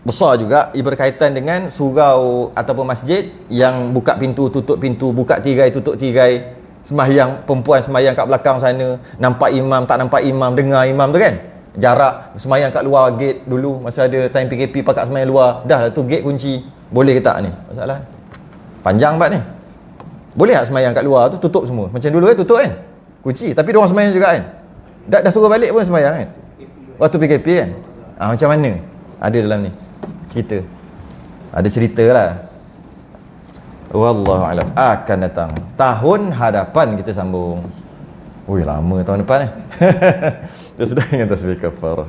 Speaker 1: besar juga, berkaitan dengan surau ataupun masjid yang buka pintu, tutup pintu, buka tirai, tutup tirai, sembahyang, perempuan sembahyang kat belakang sana, nampak imam, tak nampak imam, dengar imam tu kan. Jarak, sembahyang kat luar gate dulu, masa ada time PKP pakat sembahyang luar, dah lah tu gate kunci. Boleh ke tak ni? Masalah. Panjang bab ni. Boleh tak sembahyang kat luar tu tutup semua? Macam dulu kan tutup kan? Kunci, tapi dia orang sembahyang juga kan? Dah suruh balik pun sembahyang kan? Waktu PKP kan? Macam mana? Ada dalam ni cerita. Ada cerita lah. Wallahualam. Akan datang tahun hadapan kita sambung. Ui, lama tahun depan Terus dah dengan tasbih kafarah.